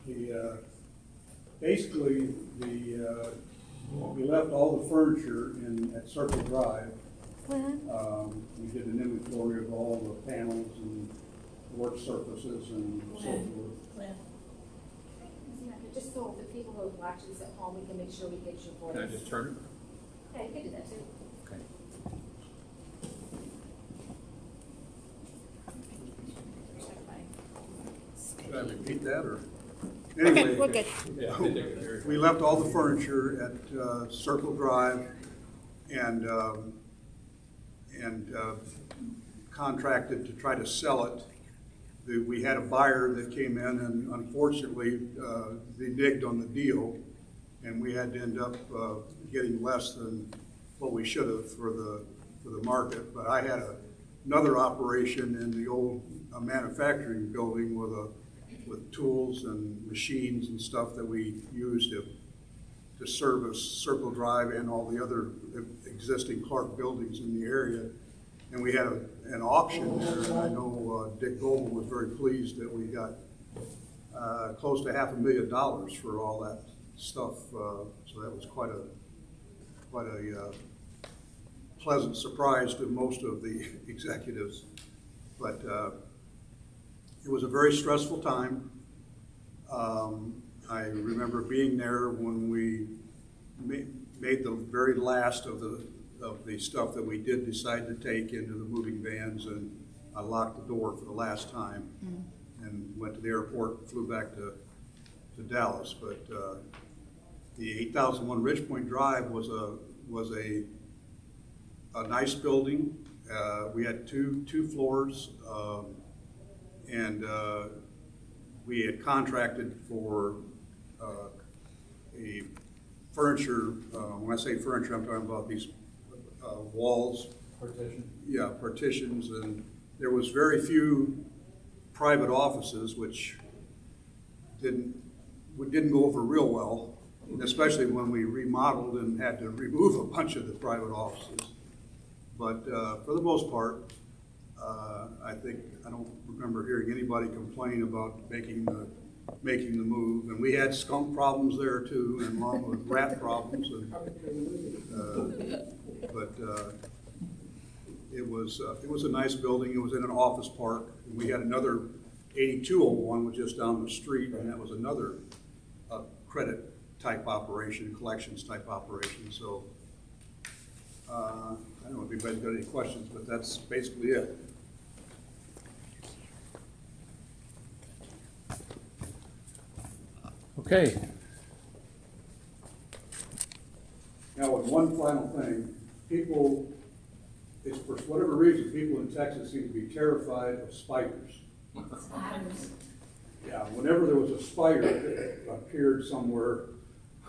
yeah. Basically, we left all the furniture at Circle Drive. We did an inventory of all the panels and work surfaces and so forth. Well, Just so the people who are watching this at home, we can make sure we get your voice. Can I just turn it? Yeah, you can do that too. Okay. Should I repeat that, or? Okay, Anyway, we're good. Yeah, I did take it very- we left all the furniture at Circle Drive and contracted to try to sell it. We had a buyer that came in, and unfortunately, they nigged on the deal, and we had to end up getting less than what we should have for the market. But I had another operation in the old manufacturing building with tools and machines and stuff that we used to service Circle Drive and all the other existing Clark buildings in the area. And we had an auction there, and I know Dick Goldman was very pleased that we got close to $500,000 for all that stuff. So that was quite a pleasant surprise to most of the executives. But it was a very stressful time. I remember being there when we made the very last of the stuff that we did decide to take into the moving vans, and I locked the door for the last time and went to the airport, flew back to Dallas. But the 8001 Ridgepoint Drive was a nice building. We had two floors, and we had contracted for a furniture. When I say furniture, I'm talking about these walls. Partition. Yeah, partitions, and there was very few private offices, which didn't go over real well, especially when we remodeled and had to remove a bunch of the private offices. But for the most part, I don't remember hearing anybody complain about making the move. And we had skunk problems there too, and along with rat problems. But it was a nice building. It was in an office park. We had another 8201, which is down the street, and that was another credit type operation, collections type operation. So I don't know if anybody's got any questions, but that's basically it. Okay. Now, with one final thing, people, it's for whatever reason, people in Texas seem to be terrified of spiders. Yeah, whenever there was a spider that appeared somewhere,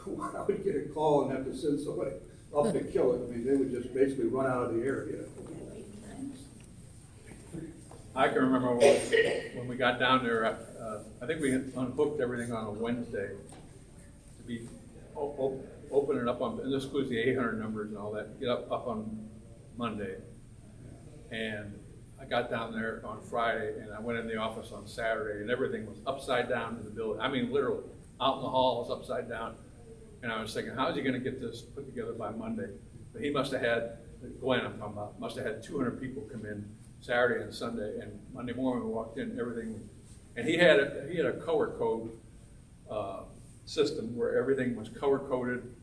I would get a call and have to send somebody up to kill it. I mean, they would just basically run out of the area. I can remember when we got down there, I think we had unhooked everything on a Wednesday to be open it up on, and this includes the 800 numbers and all that, get up on Monday. And I got down there on Friday, and I went in the office on Saturday, and everything was upside down in the building. I mean, literally, out in the hall, it was upside down. And I was thinking, how's he gonna get this put together by Monday? But he must have had, Glenn I'm talking about, must have had 200 people come in Saturday and Sunday, and Monday morning we walked in, everything, and he had a color code system where everything was color coded,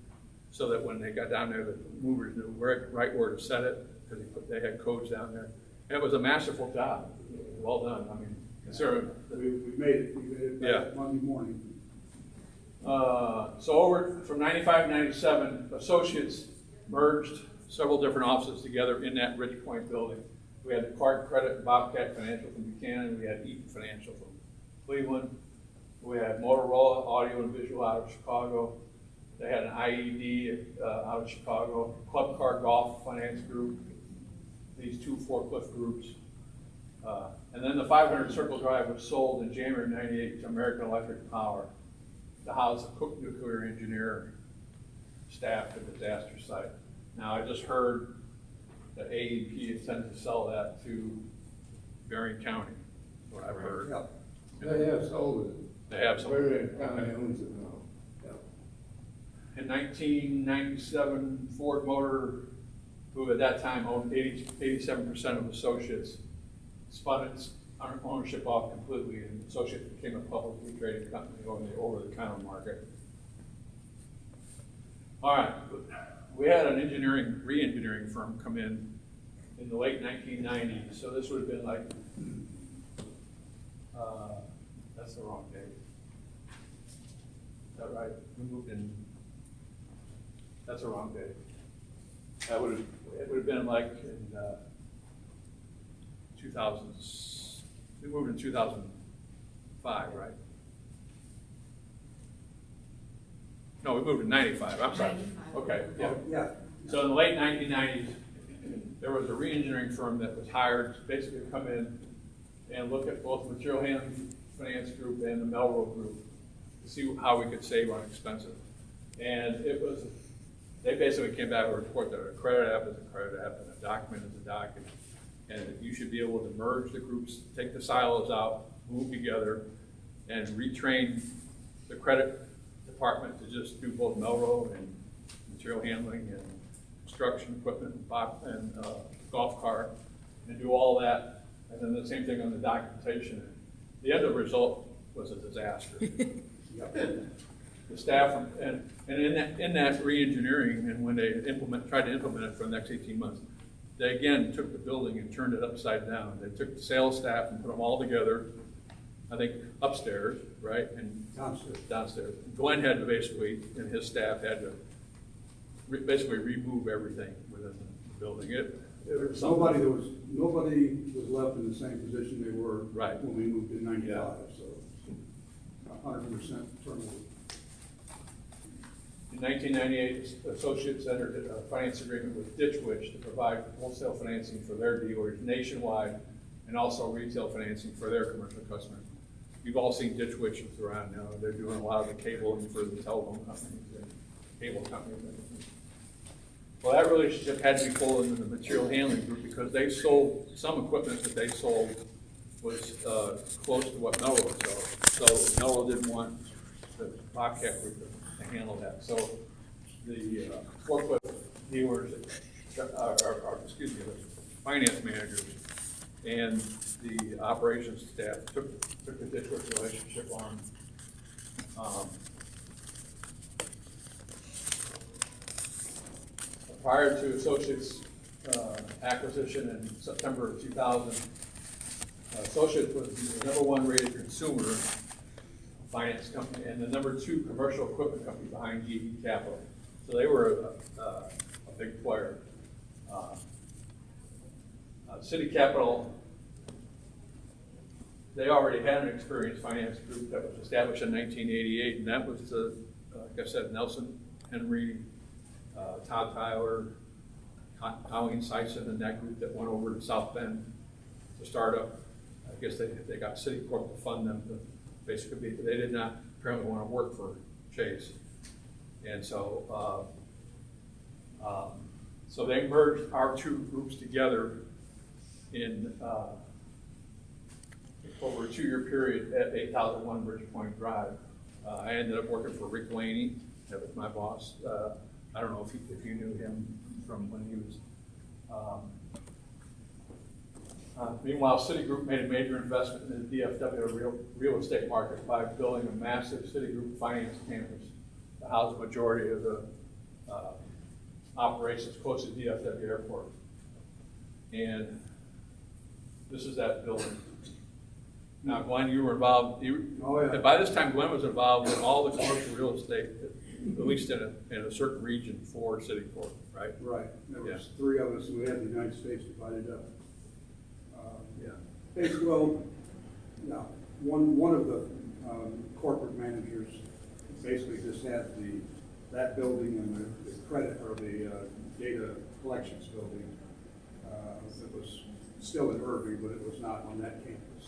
so that when they got down there, the movers knew right where to set it, because they had codes down there. And it was a masterful job, well done. I mean, considering We made it back Monday morning. So over from 95 to 97, associates merged several different offices together in that Ridgepoint building. We had the Clark Credit and Bobcat Financial from Buchanan. We had Eaton Financial from Cleveland. We had Motorola Audio and Visual out of Chicago. They had an IED out of Chicago. Club Car Golf Finance Group. These two forklift groups. And then the 500 Circle Drive was sold in January of '98 to American Electric Power to house a Cook nuclear engineer staff at the disaster site. Now, I just heard that AEP intends to sell that to Berrien County, is what I've heard. Yeah. They have sold it. They have sold it. Berrien County owns it now. Yeah. In 1997, Ford Motor, who at that time owned 87% of Associates, spun its ownership off completely, and Associates became a publicly traded company on the over-the-counter market. All right, we had an re-engineering firm come in the late 1990s, so this would have been like, that's the wrong date. Is that right? We moved in, that's the wrong date. It would have been like in 2000, we moved in 2005, right? No, we moved in 95, I'm sorry. 95. Okay, yeah. Yeah. So in the late 1990s, there was a re-engineering firm that was hired to basically come in and look at both Material Handling Finance Group and the Melrose Group to see how we could save on expenses. And they basically came back with a report that a credit app is a credit app and a document is a document. And that you should be able to merge the groups, take the silos out, move together, and retrain the credit department to just do both Melrose and material handling and construction equipment and golf cart, and do all that, and then the same thing on the documentation. The end result was a disaster. The staff, and in that re-engineering, and when they tried to implement it for the next 18 months, they again took the building and turned it upside down. They took the sales staff and put them all together, I think upstairs, right, and downstairs. Glenn had to basically, and his staff had to basically remove everything within the building. Nobody was left in the same position they were Right. when we moved in '95, so 100% turnover. In 1998, Associates entered a finance agreement with Ditch Witch to provide wholesale financing for their dealers nationwide and also retail financing for their commercial customers. You've all seen Ditch Witch around now. They're doing a lot of the cabling for the telephone companies and cable companies. Well, that relationship had to be pulled into the material handling group because they sold, some equipment that they sold was close to what Melrose sold. So Melrose didn't want the Bobcat group to handle that. So the forklift dealers, excuse me, the finance managers and the operations staff took the Ditch Witch relationship on. Prior to Associates acquisition in September of 2000, Associates was the #1 rated consumer finance company and the #2 commercial equipment company behind GE Capital. So they were a big player. City Capital, they already had an experienced finance group that was established in 1988, and that was the, like I said, Nelson Henry, Todd Tyler, Colleen Sison, and that group that went over to South Bend to start up. I guess they got City Corp to fund them to basically they did not apparently want to work for Chase. And so, so they merged our two groups together in over a 2-year period at 8001 Bridgepoint Drive. I ended up working for Rick Laney, that was my boss. I don't know if you knew him from when he was. Meanwhile, Citigroup made a major investment in the DFW real estate market by building a massive Citigroup finance campus to house the majority of the operations close to DFW Airport. And this is that building. Now, Glenn, you were involved. Oh, yeah. By this time, Glenn was involved in all the commercial real estate, at least in a certain region for Citicorp, right? Right. There was Yeah. 3 of us, and we had the United States divided up. Yeah. Hey, well, yeah, one of the corporate managers basically just had that building and the credit or the data collections building. It was still in Irving, but it was not on that campus.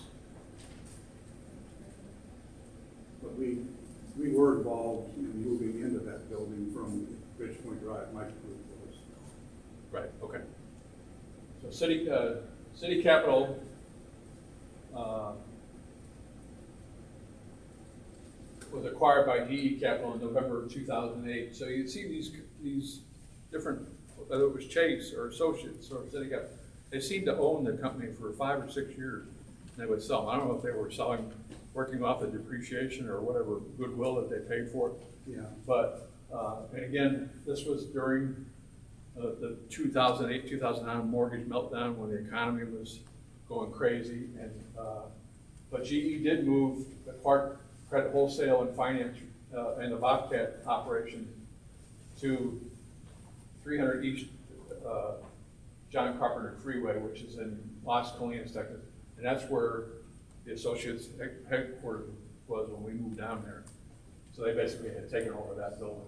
But we were involved in moving into that building from Bridgepoint Drive. My group was. Right. Okay. So City Capital. Was acquired by GE Capital in November of 2008. So you see these different, whether it was Chase or Associates or City Capital, they seemed to own the company for 5 or 6 years. And they would sell. I don't know if they were selling, working off the depreciation or whatever goodwill that they paid for it. Yeah. But and again, this was during the 2008-2009 mortgage meltdown when the economy was going crazy. And but GE did move the Clark Credit Wholesale and Finance and the Bobcat operation to 300 East John Carpenter Freeway, which is in Las Colinas, Texas. And that's where the Associates headquarters was when we moved down there. So they basically had taken over that building.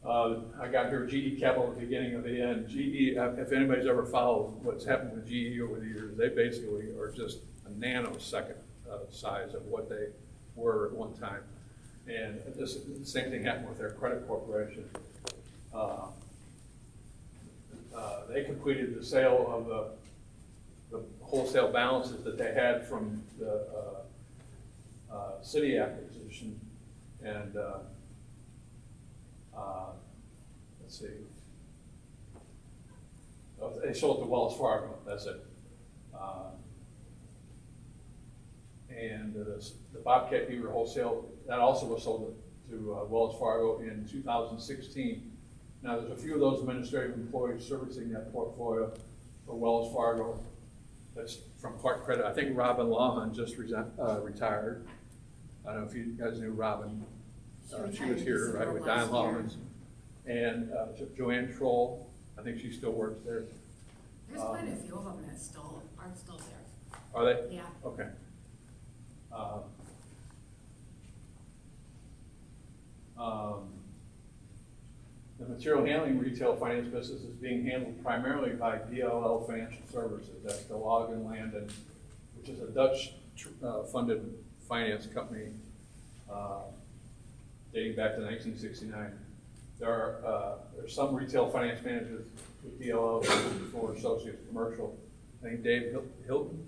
I got here GE Capital at the beginning of the end. GE, if anybody's ever followed what's happened with GE over the years, they basically are just a nanosecond size of what they were at one time. And the same thing happened with their credit corporation. They completed the sale of the wholesale balances that they had from the city acquisition, and, let's see. Oh, they sold to Wells Fargo, that's it. And the Bobcat Beaver Wholesale, that also was sold to Wells Fargo in 2016. Now, there's a few of those administrative employees servicing that portfolio for Wells Fargo. That's from Clark Credit. I think Robin Lawhon just retired. I don't know if you guys knew Robin. She was here, right, with Diane Lawhon. And Joanne Troll, I think she still works there. There's quite a few of them that are still there. Are they? Yeah. Okay. The material handling retail finance business is being handled primarily by DLL Financial Services. That's the Logan Landon, which is a Dutch funded finance company dating back to 1969. There are some retail finance managers with DLL for Associates Commercial. I think Dave Hilton,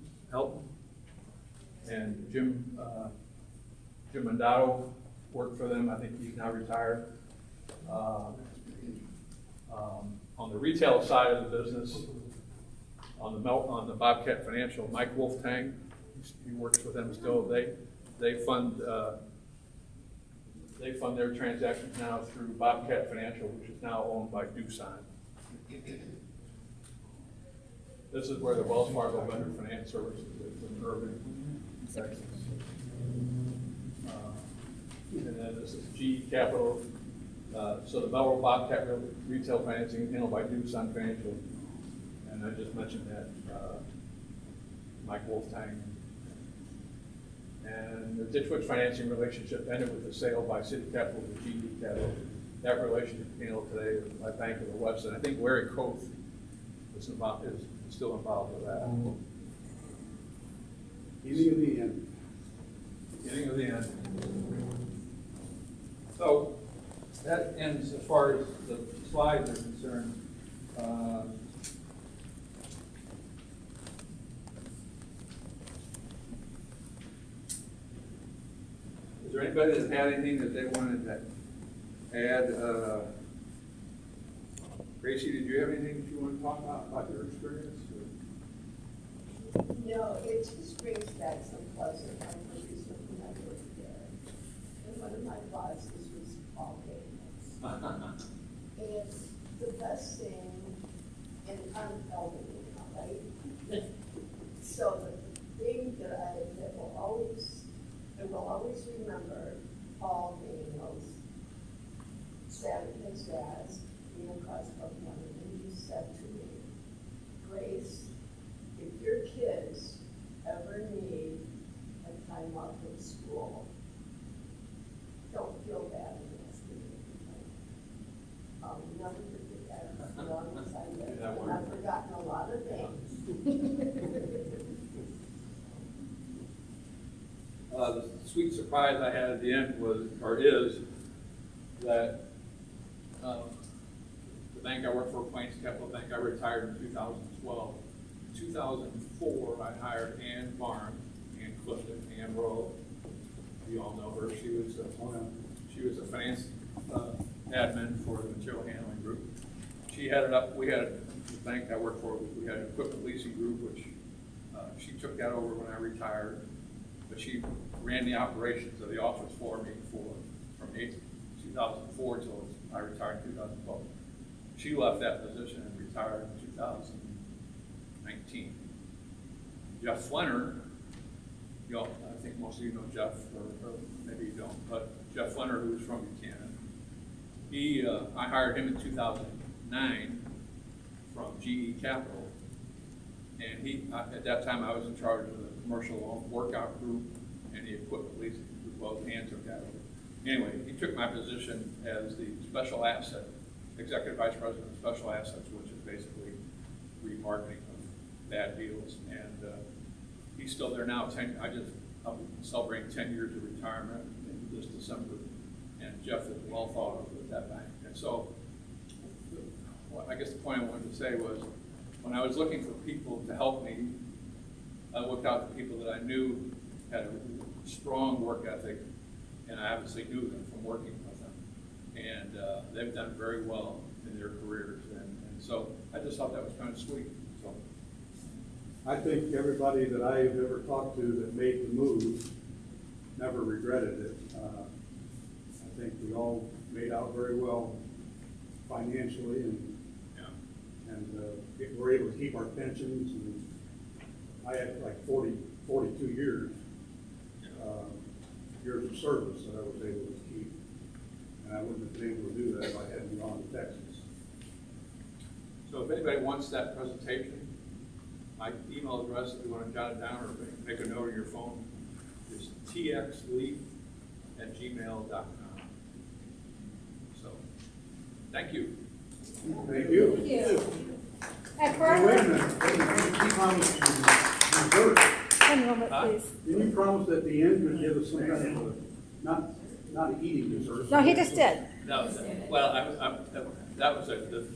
and Jim Mandato worked for them. I think he's now retired. On the retail side of the business, on the Bobcat Financial, Mike Wolftang, he works with them still. They fund their transactions now through Bobcat Financial, which is now owned by Doosan. This is where the Wells Fargo Vendor Finance Services is in Irving, Texas. And then this is GE Capital. So the Melrose Bobcat retail financing is handled by Doosan Financial. And I just mentioned that, Mike Wolftang. And the Ditchwood financing relationship ended with the sale by City Capital to GE Capital. That relationship is handled today by Bank of the West. And I think Larry Koth is still involved with that. Beginning of the end. Beginning of the end. So that ends as far as the slides are concerned. Is there anybody that had anything that they wanted to add? Gracie, did you have anything that you want to talk about your experience? No, it just brings back some pleasant memories of when I worked there. And one of my bosses was Paul Gaines. And the best thing, and I'm elderly now, right? So the thing that will always remember Paul Gaines sat at his desk, across from one, and he said to me, Grace, if your kids ever need a time off from school, don't feel bad in asking me. I'll never forget that as long as I live. And I've forgotten a lot of things. The sweet surprise I had at the end is that the bank I worked for, Plains Capital Bank, I retired in 2012. In 2004, I hired Ann Barn, Ann Clifton, Ann Rowe. You all know her. She was a finance admin for the material handling group. She headed up. We had the bank I worked for. We had an equipment leasing group, which she took that over when I retired. But she ran the operations of the office for me from 2004 till I retired in 2012. She left that position and retired in 2019. Jeff Flenner, I think most of you know Jeff, or maybe you don't, but Jeff Flenner, who's from Buchanan, I hired him in 2009 from GE Capital, and at that time I was in charge of the commercial loan workout group and the equipment leasing group. Well, Ann took that over. Anyway, he took my position as the special asset, executive vice president of special assets, which is basically remarketing of bad deals. And he's still there now. I'm celebrating 10 years of retirement in this December. And Jeff is well thought of at that bank. And so, I guess the point I wanted to say was, when I was looking for people to help me, I looked out for people that I knew had a strong work ethic, and I obviously knew them from working with them. And they've done very well in their careers, and so I just thought that was kind of sweet, so. I think everybody that I have ever talked to that made the move never regretted it. I think we all made out very well financially, and we're able to keep our pensions. And I had like 42 years of service that I was able to keep, and I wouldn't have been able to do that if I hadn't gone to Texas. So if anybody wants that presentation, my email address, if you want to jot it down or make a note on your phone, is txleaf@gmail.com. So, thank you. Thank you. Thank you. And Hey, wait a Barbara, minute. You promised dessert. one moment, please. Didn't you promise at the end you'd give us some kind of not an eating dessert? No, he just did. No, well, that was the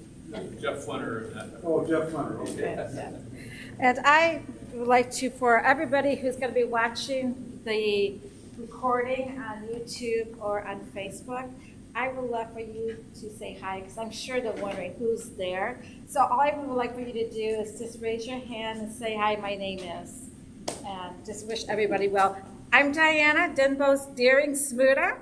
Jeff Flenner. Oh, Jeff Hunter, okay. And I would like to, for everybody who's going to be watching the recording on YouTube or on Facebook, I would love for you to say hi, because I'm sure they're wondering who's there. So all I would like for you to do is just raise your hand and say, hi, my name is, and just wish everybody well. I'm Diana, Denbo's Daring Smooter.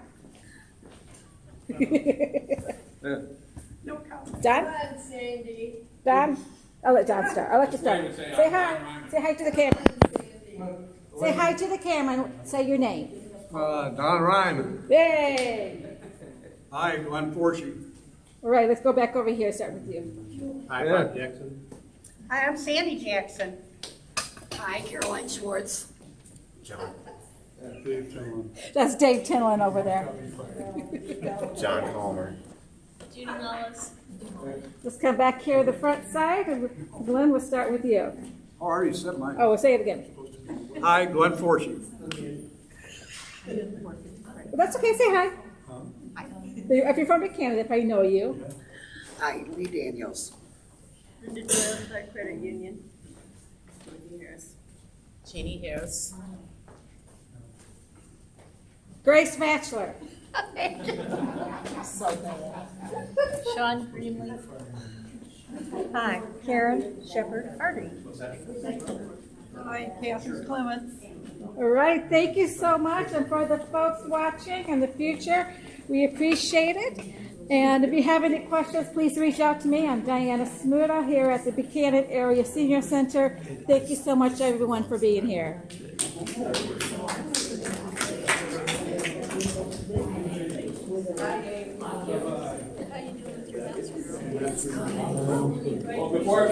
No comment. Don? Fun, Sandy. Don? I'll let Don start. I'll let you start. Say hi. Say hi to the camera. Say hi to the camera and say your name. Don Ryman. Yay! Hi, Glenn Forshee. All right, let's go back over here. Start with you. Hi, Bob Jackson. Hi, I'm Sandy Jackson. Hi, Caroline Schwartz. John That's Dave Tinlin over there. Palmer. Judy Lawless. Let's come back here to the front side, and Glenn, we'll start with you. Oh, I already said mine. Oh, we'll say it again. Hi, Glenn Forshee. Well, that's okay. Say hi. If you're from Canada, if I know you. Hi, Lee Daniels. Diversified Credit Union. Jeannie Harris. Grace Bachelor. Sean Greenleaf. Hi, Karen Shepherd Hardy. Hi, Catherine Clements. All right, thank you so much. And for the folks watching in the future, we appreciate it. And if you have any questions, please reach out to me. I'm Diana Smuda here at the Buchanan Area Senior Center. Thank you so much, everyone, for being here. Well, before